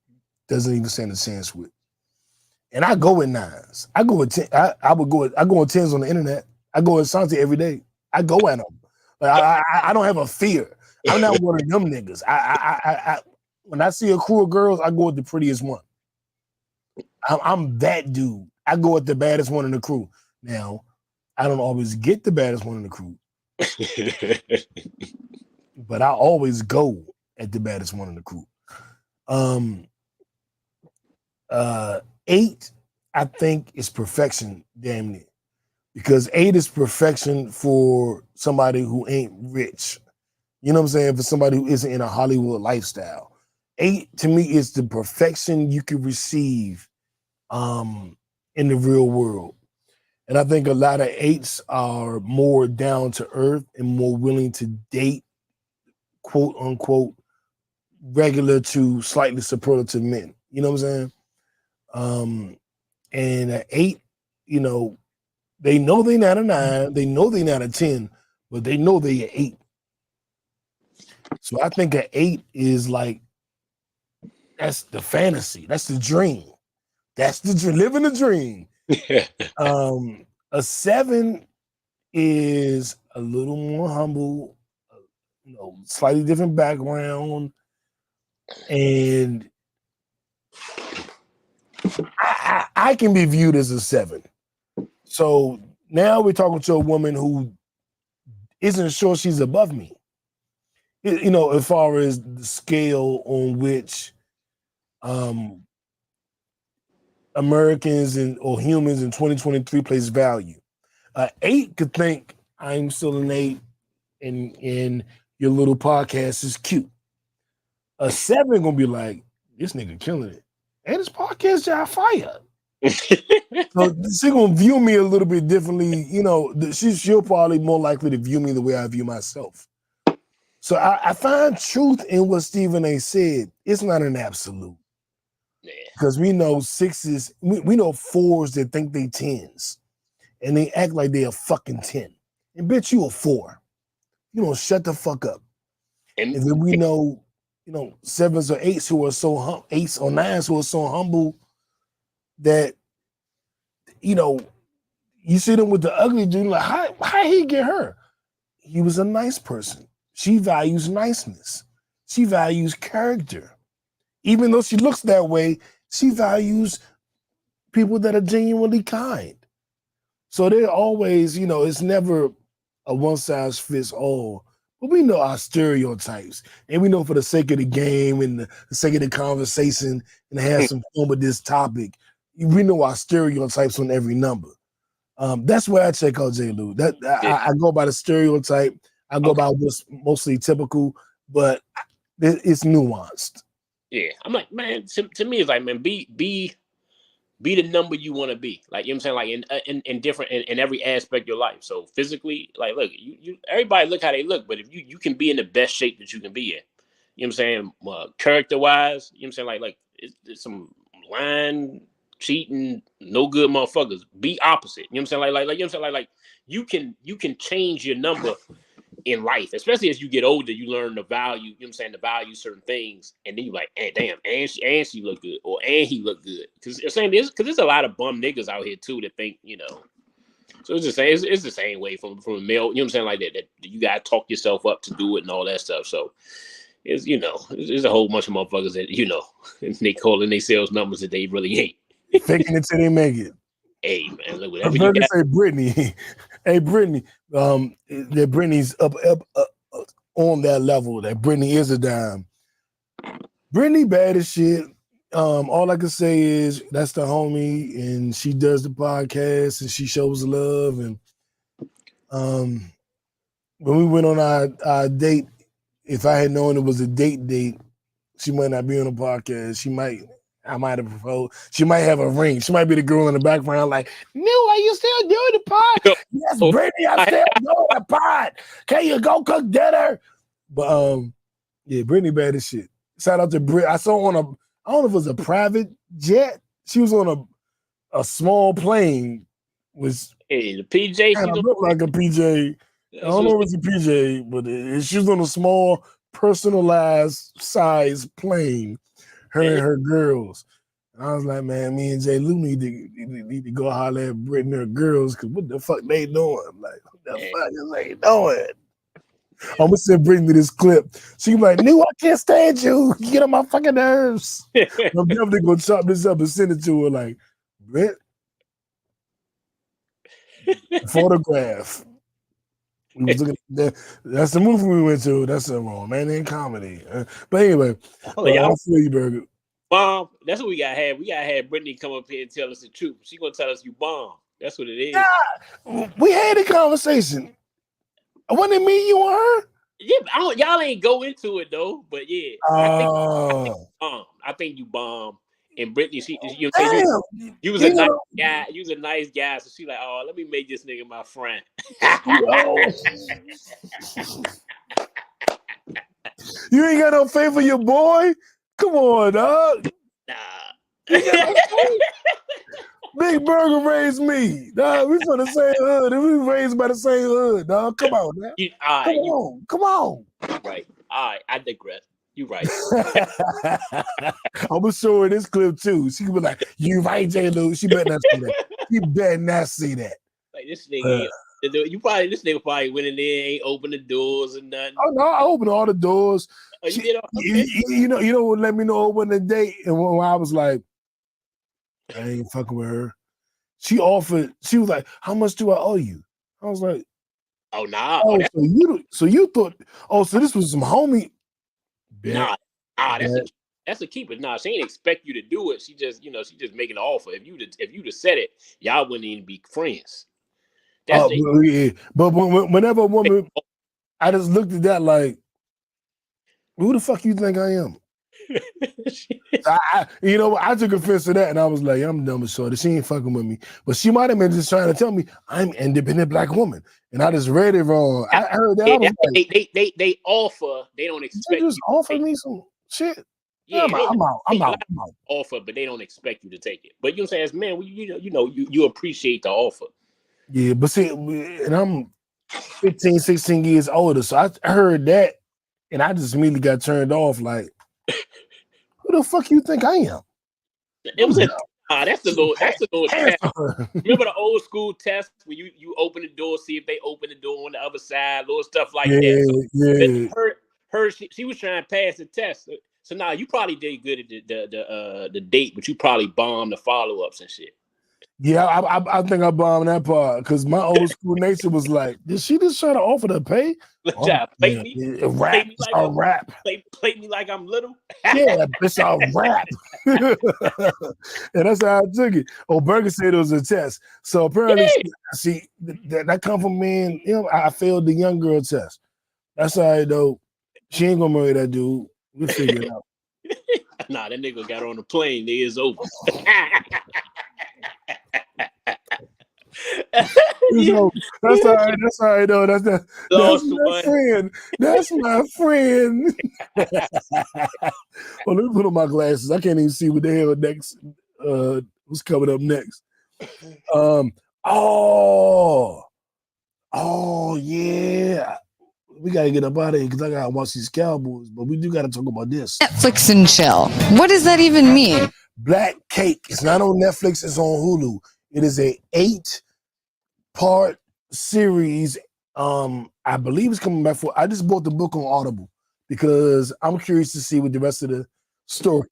doesn't even stand a chance with. And I go with 9s. I go with 10. I go with 10s on the internet. I go with Santi every day. I go at them. Like I don't have a fear. I'm not one of them niggas. I when I see a crew of girls, I go with the prettiest one. I'm that dude. I go with the baddest one in the crew. Now, I don't always get the baddest one in the crew, but I always go at the baddest one in the crew. 8, I think, is perfection, damn near. Because 8 is perfection for somebody who ain't rich. You know what I'm saying? For somebody who isn't in a Hollywood lifestyle. 8, to me, is the perfection you could receive in the real world. And I think a lot of 8s are more down to earth and more willing to date, quote unquote, regular to slightly superlative men. You know what I'm saying? And an 8, they know they're not a 9, they know they're not a 10, but they know they're an 8. So I think an 8 is like, that's the fantasy, that's the dream. That's the dream, living the dream. A 7 is a little more humble, slightly different background, and I can be viewed as a 7. So now we're talking to a woman who isn't sure she's above me. As far as the scale on which Americans or humans in 2023 place value. 8 could think I'm still an 8 and your little podcast is cute. A 7 gonna be like, this nigga killing it. And his podcast job fire. So she gonna view me a little bit differently. She'll probably more likely to view me the way I view myself. So I find truth in what Stephen A said. It's not an absolute. Because we know 6s, we know 4s that think they 10s. And they act like they a fucking 10. And bitch, you a 4. Shut the fuck up. And then we know, 7s or 8s who are so 8s or 9s who are so humble that, you see them with the ugly dude, like, how he get her? He was a nice person. She values niceness. She values character. Even though she looks that way, she values people that are genuinely kind. So they're always, it's never a one size fits all. But we know our stereotypes, and we know for the sake of the game and the sake of the conversation and have some fun with this topic, we know our stereotypes on every number. That's where I check out J Lew. I go by the stereotype. I go by what's mostly typical, but it's nuanced. Yeah, I'm like, man. To me, it's like, man, be the number you want to be. Like, you know what I'm saying? Like in different in every aspect of your life. So physically, like, look, you everybody look how they look, but if you can be in the best shape that you can be in, you know what I'm saying? Character wise, you know what I'm saying? Like it's some lying, cheating, no good motherfuckers. Be opposite. You know what I'm saying? Like you know what I'm saying? Like you can change your number in life, especially as you get older. You learn the value, you know what I'm saying, the value certain things, and then you like, damn, and she look good, or and he look good. Because you're saying this, because there's a lot of bum niggas out here too that think, so it's the same. It's the same way from a male, you know what I'm saying, like that you gotta talk yourself up to do it and all that stuff. So it's there's a whole bunch of motherfuckers that they calling their sales numbers that they really ain't. Faking it till they make it. Hey man, look, whatever you got. Say Brittany. Hey Brittany, that Brittany's up on that level. That Brittany is a dime. Brittany bad as shit. All I can say is that's the homie, and she does the podcast and she shows love. And when we went on our date, if I had known it was a date, she might not be on the podcast. I might have proposed. She might have a ring. She might be the girl in the background like, no, are you still doing the pod? Yes, Brittany, I still doing the pod. Can you go cook dinner? But yeah, Brittany bad as shit. Shout out to Britt. I saw on I don't know if it was a private jet. She was on a small plane. Hey, the PJ. Kind of looked like a PJ. I don't know if it's a PJ, but she was on a small, personalized size plane. Her and her girls. And I was like, man, me and J Lew need to go holler at Brittany and her girls, because what the fuck they doing? I'm like, what the fuck is they doing? I'm gonna send Brittany this clip. She be like, "New, I can't stand you. You get on my fucking nerves." I'm definitely gonna chop this up and send it to her. Like, Britt, photograph. We was looking at that. That's the movie we went to. That's a romantic comedy. But anyway, I'll feel you, Burger. Bomb. That's what we gotta have. We gotta have Brittany come up here and tell us the truth. She gonna tell us you bomb. That's what it is. Yeah, we had a conversation. Wasn't it me, you, and her? Yeah, y'all ain't go into it though. But yeah, I think you bomb. And Brittany, you was a nice guy. You was a nice guy, so she like, oh, let me make this nigga my friend. You ain't got no faith for your boy? Come on, dog. Nah. Big Burger raised me. Dog, we from the same hood. And we raised by the same hood, dog. Come on, man. Come on. Right. All right, I digress. You right. I'm gonna show her this clip too. She could be like, "You right, J Lew." She better not see that. She better not see that. Like this nigga, this nigga probably went in there, ain't open the doors and nothing. Oh no, I opened all the doors. Oh, you did all, okay. You know what let me know it wasn't a date, and when I was like, I ain't fucking with her. She offered. She was like, "How much do I owe you?" I was like, "Oh nah." Oh, so you thought? Oh, so this was some homie. Nah, that's a keeper. Nah, she ain't expect you to do it. She just making an offer. If you'd have said it, y'all wouldn't even be friends. Yeah. But whenever a woman, I just looked at that like, who the fuck you think I am? I took offense to that, and I was like, I'm dumb as short. She ain't fucking with me. But she might have been just trying to tell me I'm an independent black woman, and I just read it wrong. I heard that. They offer. They don't expect. They just offer me some shit. Yeah, I'm out. Offer, but they don't expect you to take it. But you know what I'm saying, as men, you appreciate the offer. Yeah, but see, and I'm 15, 16 years older, so I heard that, and I just immediately got turned off. Like, who the fuck you think I am? It was that's the little test. Remember the old school test where you open the door, see if they open the door on the other side, little stuff like that. So her she was trying to pass the test. So now you probably did good at the date, but you probably bombed the follow-ups and shit. Yeah, I think I bombed that part because my old school nature was like, did she just try to offer to pay? Oh, Job, yeah, rap. It's our rap. Play me like I'm little. Yeah, it's our rap. And that's how I took it. Oh, Berger said it was a test. So apparently, see that come from me and I failed the young girl test. That's all right though. She ain't gonna marry that dude. We'll figure it out. Nah, that nigga got on the plane. Nigga, it's over. That's all right. That's all right though. That's my friend. That's my friend. Well, let me put on my glasses. I can't even see what the hell next. What's coming up next? Oh yeah. We gotta get up out of here because I gotta watch these Cowboys, but we do gotta talk about this. Netflix and chill. What does that even mean? Black Cake. It's not on Netflix, it's on Hulu. It is a 8-part series. I believe it's coming back for. I just bought the book on Audible because I'm curious to see what the rest of the story,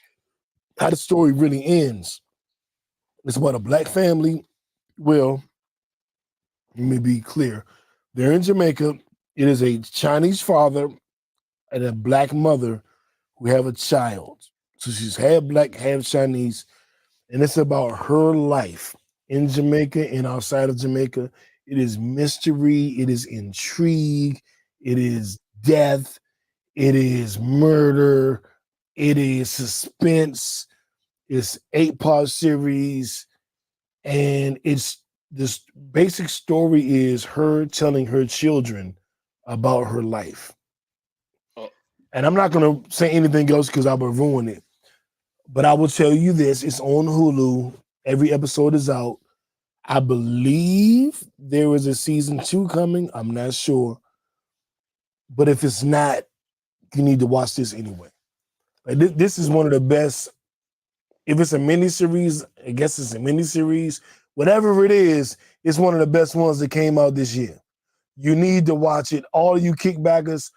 how the story really ends. It's about a black family. Well, let me be clear. They're in Jamaica. It is a Chinese father and a black mother who have a child. So she's half black, half Chinese. And it's about her life in Jamaica and outside of Jamaica. It is mystery. It is intrigue. It is death. It is murder. It is suspense. It's 8-part series. And it's this basic story is her telling her children about her life. And I'm not going to say anything else because I will ruin it. But I will tell you this. It's on Hulu. Every episode is out. I believe there is a season 2 coming. I'm not sure. But if it's not, you need to watch this anyway. Like this is one of the best. If it's a miniseries, I guess it's a miniseries. Whatever it is, it's one of the best ones that came out this year. You need to watch it. All you kickbackers,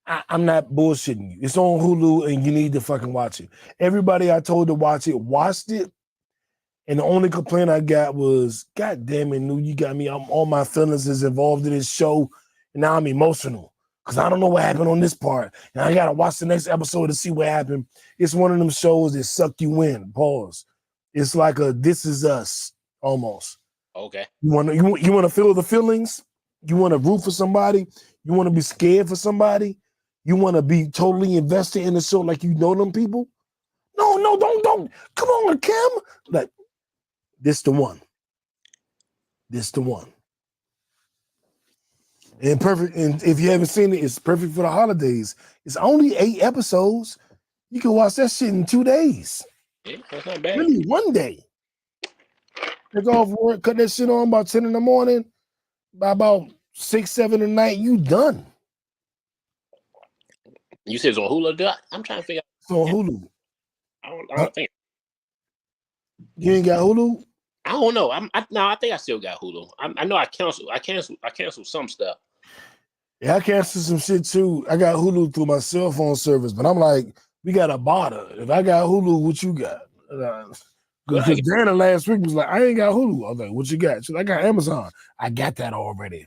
I'm not bullshitting you. It's on Hulu and you need to fucking watch it. Everybody I told to watch it, watched it. And the only complaint I got was, God damn it, New, you got me. All my feelings is involved in this show. And now I'm emotional because I don't know what happened on this part. And I got to watch the next episode to see what happened. It's one of them shows that suck you in. Pause. It's like a This Is Us almost. Okay. You want to feel the feelings? You want to root for somebody? You want to be scared for somebody? You want to be totally invested in the show like you know them people? No, don't. Come on, Kim. Like, this the one. This the one. And perfect. And if you haven't seen it, it's perfect for the holidays. It's only 8 episodes. You can watch that shit in 2 days. Yeah, that's not bad. Really, 1 day. Take off work, cut that shit on about 10 in the morning. By about 6, 7 at night, you done. You said it's on Hulu? I'm trying to figure out. It's on Hulu. I don't think. You ain't got Hulu? I don't know. I think I still got Hulu. I know I canceled some stuff. Yeah, I canceled some shit too. I got Hulu through my cell phone service, but I'm like, we got a barter. If I got Hulu, what you got? Because Dana last week was like, I ain't got Hulu. I was like, what you got? She's like, I got Amazon. I got that already.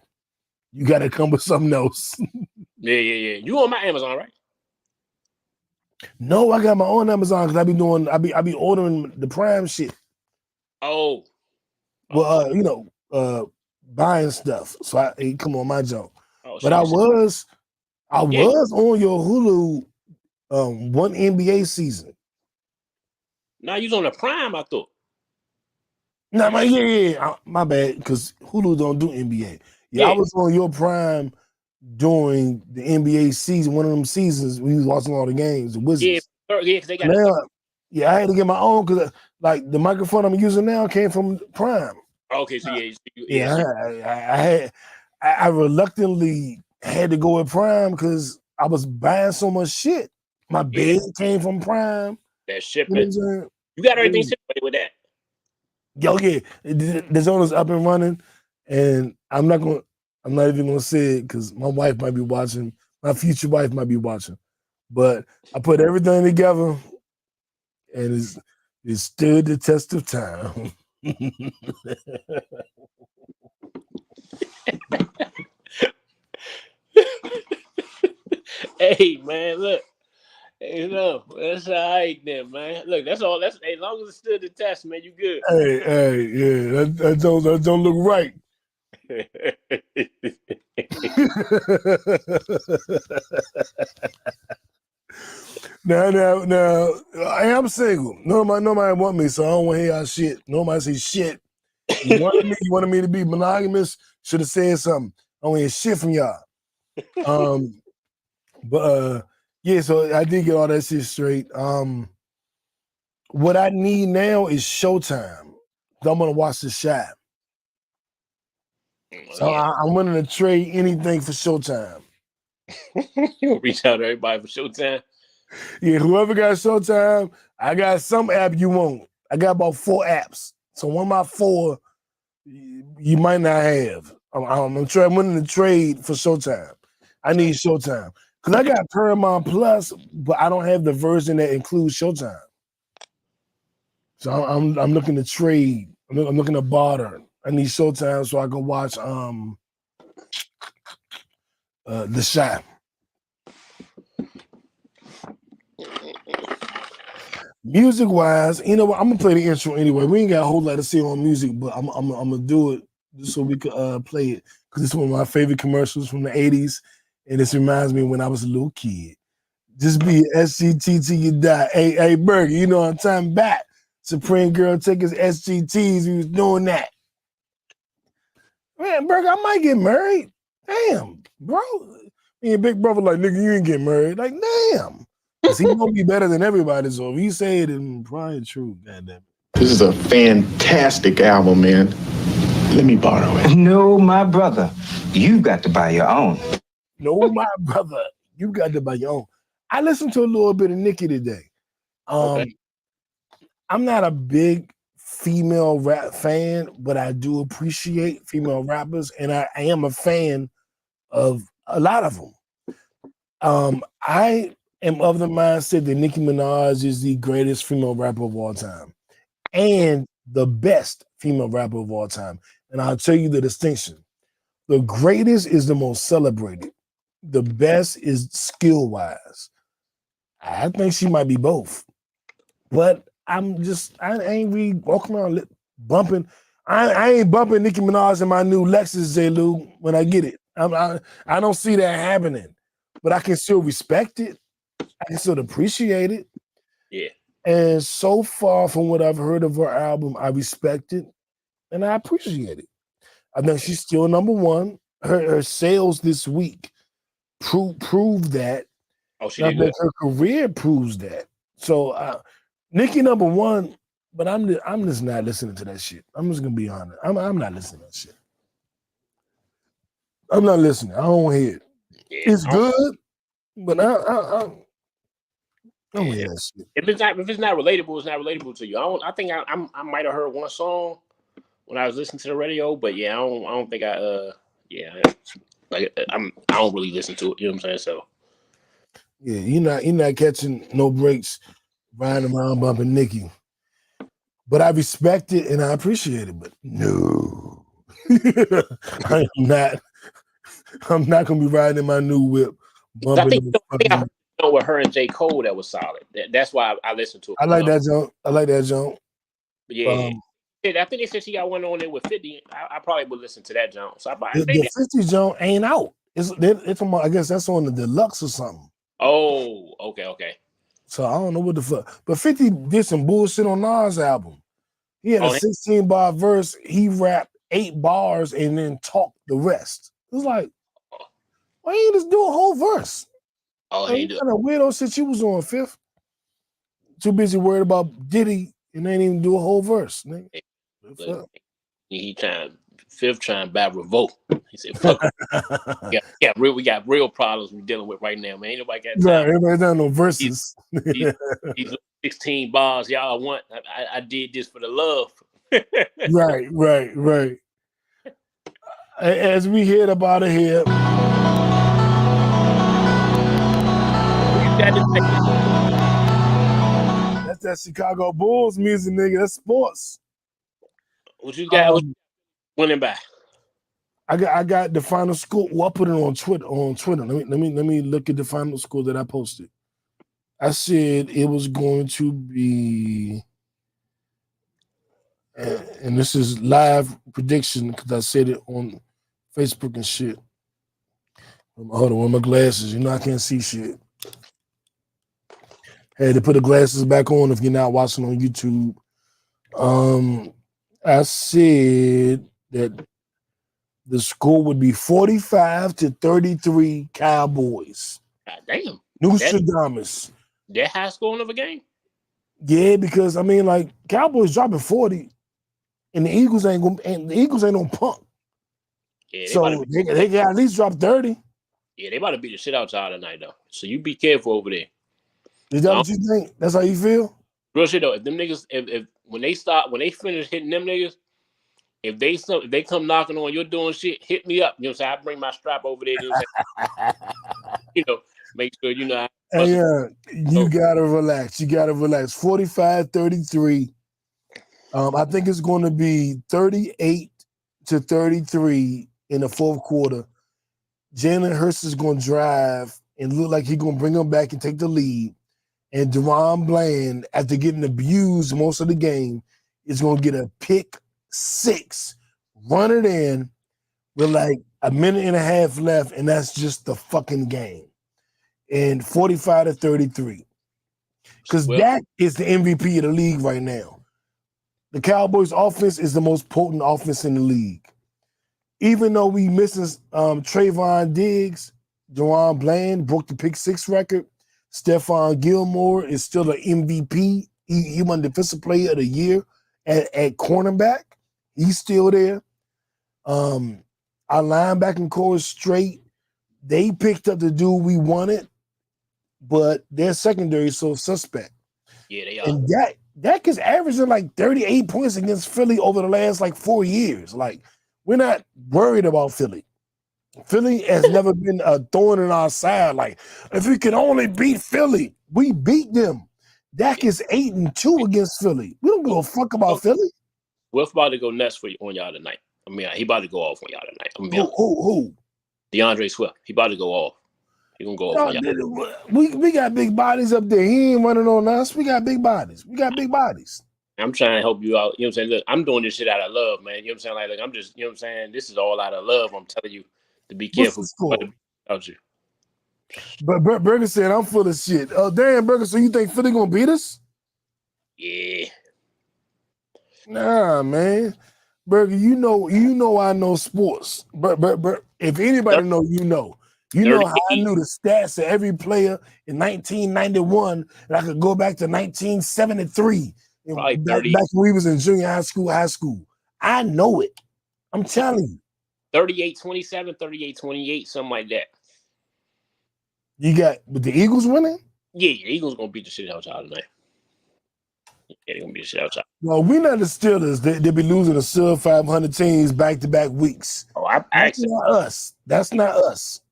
You got to come with something else. Yeah. You on my Amazon, right? No, I got my own Amazon because I be ordering the Prime shit. Oh. Well, buying stuff. So it come on my junk. Oh, but I was on your Hulu one NBA season. Now you was on the Prime, I thought. No, my bad, because Hulu don't do NBA. Yeah, I was on your Prime during the NBA season, one of them seasons when you was watching all the games, the Wizards. Yeah, because they got I had to get my own because like the microphone I'm using now came from Prime. Okay, so I reluctantly had to go with Prime because I was buying so much shit. My bed came from Prime. That shipping. You got everything situated with that. Yo, yeah, the zone is up and running, and I'm not even gonna say it because my wife might be watching. My future wife might be watching, but I put everything together, and it stood the test of time. Hey man, look. You know, that's all right then, man. Look, that's all. That's as long as it stood the test, man. You good. Hey, yeah, that don't look right. Now, I am single. Nobody want me, so I don't want to hear y'all shit. Nobody say shit. You wanted me to be monogamous. Should have said something. I don't hear shit from y'all. But yeah, so I did get all that shit straight. What I need now is Showtime. I'm gonna watch The Shop. So I'm willing to trade anything for Showtime. You reach out to everybody for Showtime. Yeah, whoever got Showtime, I got some app you want. I got about 4 apps. So one of my 4 you might not have. I'm willing to trade for Showtime. I need Showtime. Because I got Paramount Plus, but I don't have the version that includes Showtime. So I'm looking to trade. I'm looking to barter. I need Showtime so I can watch The Shop. Music wise, you know what? I'm gonna play the intro anyway. We ain't got a whole lot to say on music, but I'm gonna do it just so we could play it because it's one of my favorite commercials from the 80s, and this reminds me when I was a little kid. Just be SGT till you die. Hey, Burger, you know I'm talking back. Supreme Girl take his SGTs. He was doing that. Man, Burger, I might get married. Damn, bro. Me and Big Brother like, nigga, you ain't get married. Like, damn. Because he gonna be better than everybody. So if he say it, it's probably true. Goddamn. This is a fantastic album, man. Let me borrow it. No, my brother. You've got to buy your own. No, my brother. You got to buy your own. I listened to a little bit of Nicki today. Okay. I'm not a big female rap fan, but I do appreciate female rappers, and I am a fan of a lot of them. I am of the mindset that Nicki Minaj is the greatest female rapper of all time and the best female rapper of all time. And I'll tell you the distinction. The greatest is the most celebrated. The best is skill-wise. I think she might be both. But I ain't really walking around bumping. I ain't bumping Nicki Minaj in my new Lexus, J Lew, when I get it. I don't see that happening. But I can still respect it. I can still appreciate it. Yeah. And so far from what I've heard of her album, I respect it and I appreciate it. I think she's still number 1. Her sales this week prove that. Oh, she I did think good. her career proves that. So Nicki number 1, but I'm just not listening to that shit. I'm just gonna be honest. I'm not listening to that shit. I'm not listening. I don't want to hear it. Yeah, it's good, but I don't hear that shit. If it's not relatable, it's not relatable to you. I think I might have heard one song when I was listening to the radio, but yeah, I don't think I don't really listen to it. You know what I'm saying? So yeah, you're not catching no breaks, riding around bumping Nicki. But I respect it and I appreciate it. But no, I'm not gonna be riding in my new whip. I think I heard with her and J. Cole that was solid. That's why I listened to it. I like that joint. But yeah. I think they said she got one on there with 50. I probably would listen to that jump. So the 50 joint ain't out. It's on, I guess that's on the deluxe or something. Oh, okay. So I don't know what the fuck. But 50 did some bullshit on Nas' album. He had a 16-bar verse. He rapped 8 bars and then talked the rest. It was like, why ain't you just do a whole verse? Oh, he did. Kind of weirdo shit you was on, Fifth. Too busy worried about Diddy and they didn't even do a whole verse. Nigga. Fifth trying to buy revolt. He said, "Fuck, we got real problems we're dealing with right now, man. Ain't nobody got time. Right, everybody got no verses. These 16 bars y'all want. I did this for the love." Right. As we head up out of here, that's that Chicago Bulls music, nigga. That's sports. What you got? Winning by? I got the final score. Well, I put it on Twitter. Let me look at the final score that I posted. I said it was going to be, and this is live prediction because I said it on Facebook and shit. Hold on, with my glasses. You know I can't see shit. Had to put the glasses back on if you're not watching on YouTube. I said that the score would be 45-33 Cowboys. God damn. Nostradamus. That high scoring of a game? Yeah, because I mean, like Cowboys dropping 40, and the Eagles ain't no punk. Yeah, So they got at least drop 30. Yeah, they about to beat the shit out y'all tonight though. So you be careful over there. Is that what you think? That's how you feel? Real shit though. If them niggas, if when they finish hitting them niggas, if they come knocking on your doing shit, hit me up. You know what I'm saying? I bring my strap over there. You know what I'm saying? You know, make sure you know. Yeah, you gotta relax. You gotta relax. 45-33. I think it's going to be 38-33 in the fourth quarter. Jalen Hurts is going to drive and look like he's going to bring them back and take the lead. And Deron Bland, after getting abused most of the game, is going to get a pick six, run it in with like a minute and a half left, and that's just the fucking game. And 45-33. Because that is the MVP of the league right now. The Cowboys' offense is the most potent offense in the league. Even though we missing Trayvon Diggs, Deron Bland broke the pick six record. Stephon Gilmore is still an MVP. He won Defensive Player of the Year at cornerback. He's still there. Our linebacking core is straight. They picked up the dude we wanted, but their secondary is so suspect. Yeah, they are. And Dak is averaging like 38 points against Philly over the last like 4 years. Like, we're not worried about Philly. Philly has never been a thorn in our side. Like, if we could only beat Philly, we beat them. Dak is 8-2 against Philly. We don't give a fuck about Philly. Wolf about to go nuts on y'all tonight. I mean, he about to go off on y'all tonight. Who? DeAndre Swift. He about to go off. He gonna go off on y'all. We got big bodies up there. He ain't running on us. We got big bodies. I'm trying to help you out. You know what I'm saying? Look, I'm doing this shit out of love, man. You know what I'm saying? Like I'm just, you know what I'm saying? This is all out of love. I'm telling you to be careful about you. But Burger said, I'm full of shit. Damn, Burger, so you think Philly gonna beat us? Yeah. Nah, man. Burger, you know I know sports. But if anybody know, you know. You know how I knew the stats of every player in 1991, and I could go back to 1973. Back when we was in junior high school. I know it. I'm telling you. 38-27, 38-28, something like that. You got with the Eagles winning? Yeah, the Eagles gonna beat the shit out y'all tonight. Yeah, they're gonna beat the shit out y'all. Well, we're not the Steelers. They be losing to sub 500 teams back-to-back weeks. That's not us. That's not us.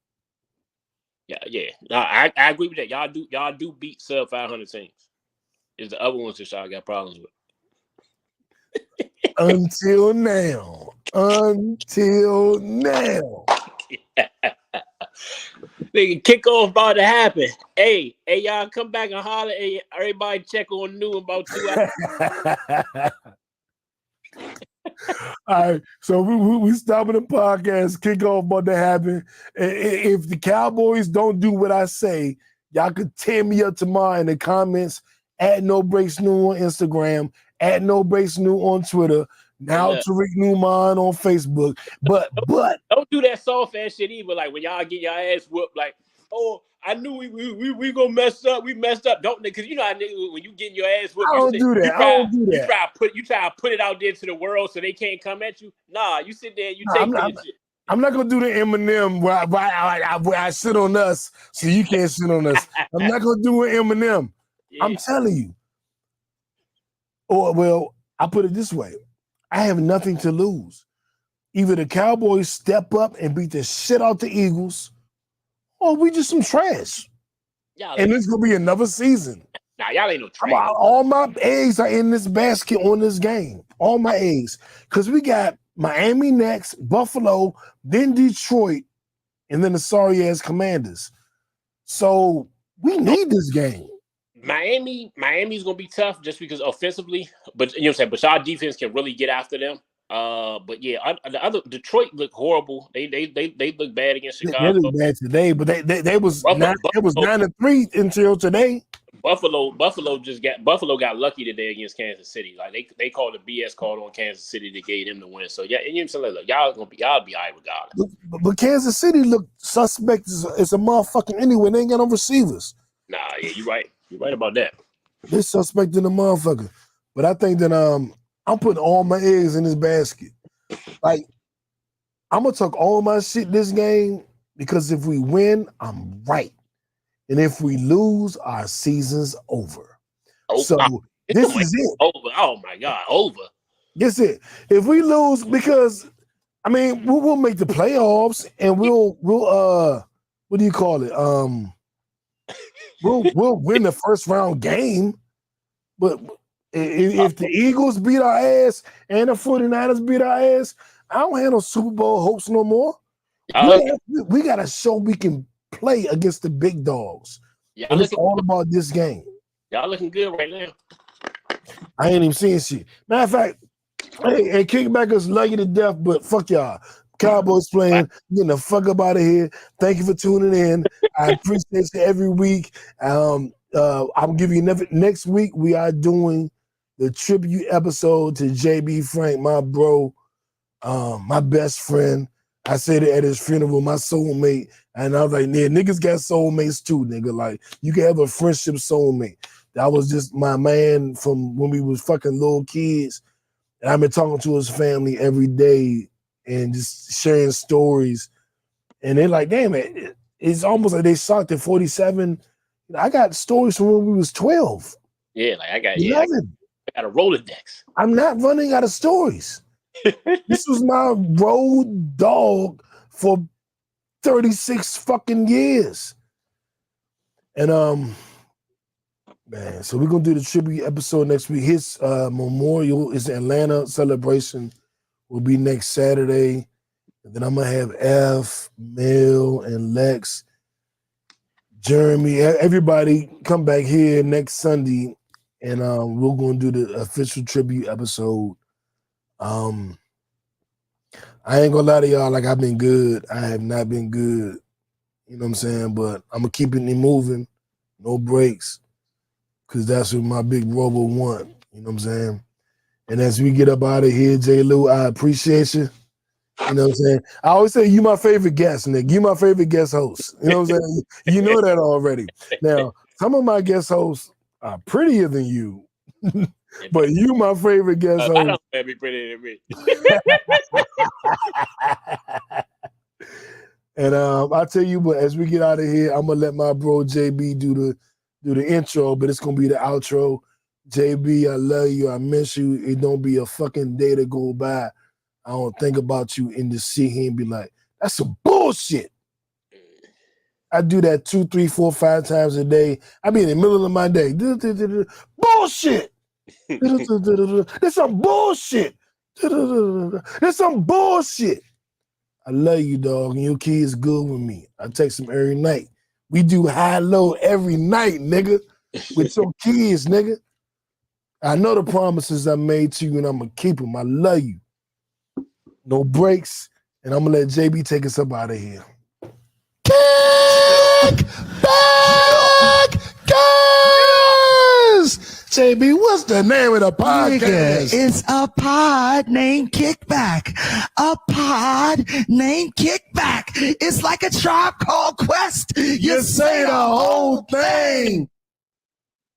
Yeah. No, I agree with that. Y'all do beat sub 500 teams. It's the other ones that y'all got problems with. Until now. Nigga, kickoff about to happen. Hey, y'all come back and holler. Hey, everybody check on New in about 2 hours. All right, so we stopping the podcast. Kickoff about to happen. If the Cowboys don't do what I say, y'all could tear me up tomorrow in the comments. At No Breaks New on Instagram. At No Breaks New on Twitter. Now Tariq Newman on Facebook. But don't do that soft ass shit either. Like when y'all get your ass whooped, like, oh, I knew we gonna mess up. We messed up, don't they? Because you know how niggas, when you getting your ass whooped, I don't do that. You try to put it out there to the world so they can't come at you. Nah, you sit there and you take that shit. I'm not gonna do the Eminem where I sit on us so you can't sit on us. I'm not gonna do an Eminem. Yeah. I'm telling you. Or well, I put it this way. I have nothing to lose. Either the Cowboys step up and beat the shit out the Eagles, or we just some trash. And it's gonna be another season. Nah, y'all ain't no trash. All my eggs are in this basket on this game. all my eggs. Because we got Miami next, Buffalo, then Detroit, and then the sorry-ass Commanders. So we need this game. Miami's gonna be tough just because offensively, but you know what I'm saying. But our defense can really get after them. But yeah, the other Detroit look horrible. They look bad against Chicago. They look bad today, but they was 9-3 until today. Buffalo got lucky today against Kansas City. Like they called a BS call on Kansas City that gave them the win. So yeah, and you know what I'm saying, look, y'all be all right regardless. But Kansas City look suspect as a motherfucking anyway. They ain't got no receivers. Nah, yeah, you're right. You're right about that. They suspect in the motherfucker. But I think that I'm putting all my eggs in this basket. Like, I'm gonna talk all my shit this game because if we win, I'm right. And if we lose, our season's over. So this is it. Over. Oh my God, over. This is it. If we lose, because I mean, we'll make the playoffs and we'll what do you call it? We'll win the first round game. But if the Eagles beat our ass and the 49ers beat our ass, I don't have no Super Bowl hopes no more. We got to show we can play against the big dogs. And it's all about this game. Y'all looking good right now. I ain't even seeing shit. Matter of fact, hey, Kickbackers love you to death, but fuck y'all. Cowboys playing, getting the fuck up out of here. Thank you for tuning in. I appreciate you every week. I'm giving you next week. We are doing the tribute episode to JB Frank, my bro, my best friend. I said it at his funeral, my soulmate. And I was like, yeah, niggas got soulmates too, nigga. Like, you can have a friendship soulmate. That was just my man from when we was fucking little kids. And I've been talking to his family every day and just sharing stories. And they're like, damn it, it's almost like they shocked at 47. I got stories from when we was 12. Yeah, like I got 11. I got a Rolodex. I'm not running out of stories. This was my road dog for 36 fucking years. And man, so we're gonna do the tribute episode next week. His memorial is Atlanta celebration will be next Saturday. And then I'm gonna have F, Mel, and Lex, Jeremy, everybody come back here next Sunday, and we're gonna do the official tribute episode. I ain't gonna lie to y'all, like I've been good. I have not been good. You know what I'm saying? But I'm gonna keep it moving, no breaks, because that's what my big robo want. You know what I'm saying? And as we get up out of here, J Lew, I appreciate you. You know what I'm saying? I always say you my favorite guest, Nick. You my favorite guest host. You know what I'm saying? You know that already. Now, some of my guest hosts are prettier than you. But you my favorite guest host. I don't want to be prettier than me. And I tell you what, as we get out of here, I'm gonna let my bro JB do the intro, but it's gonna be the outro. JB, I love you. I miss you. It don't be a fucking day to go by I don't think about you and just sit here and be like, that's some bullshit. I do that 2, 3, 4, 5 times a day. I be in the middle of my day. Bullshit. There's some bullshit. There's some bullshit. I love you, dog, and your kid's good with me. I text him every night. We do high-low every night, nigga, with your kids, nigga. I know the promises I made to you, and I'm going to keep them. I love you. No breaks, and I'm going to let JB take us up out of here. Kickback, guys! JB, what's the name of the podcast? It's a pod named Kickback. A pod named Kickback. It's like a Tribe Called Quest. You say the whole thing.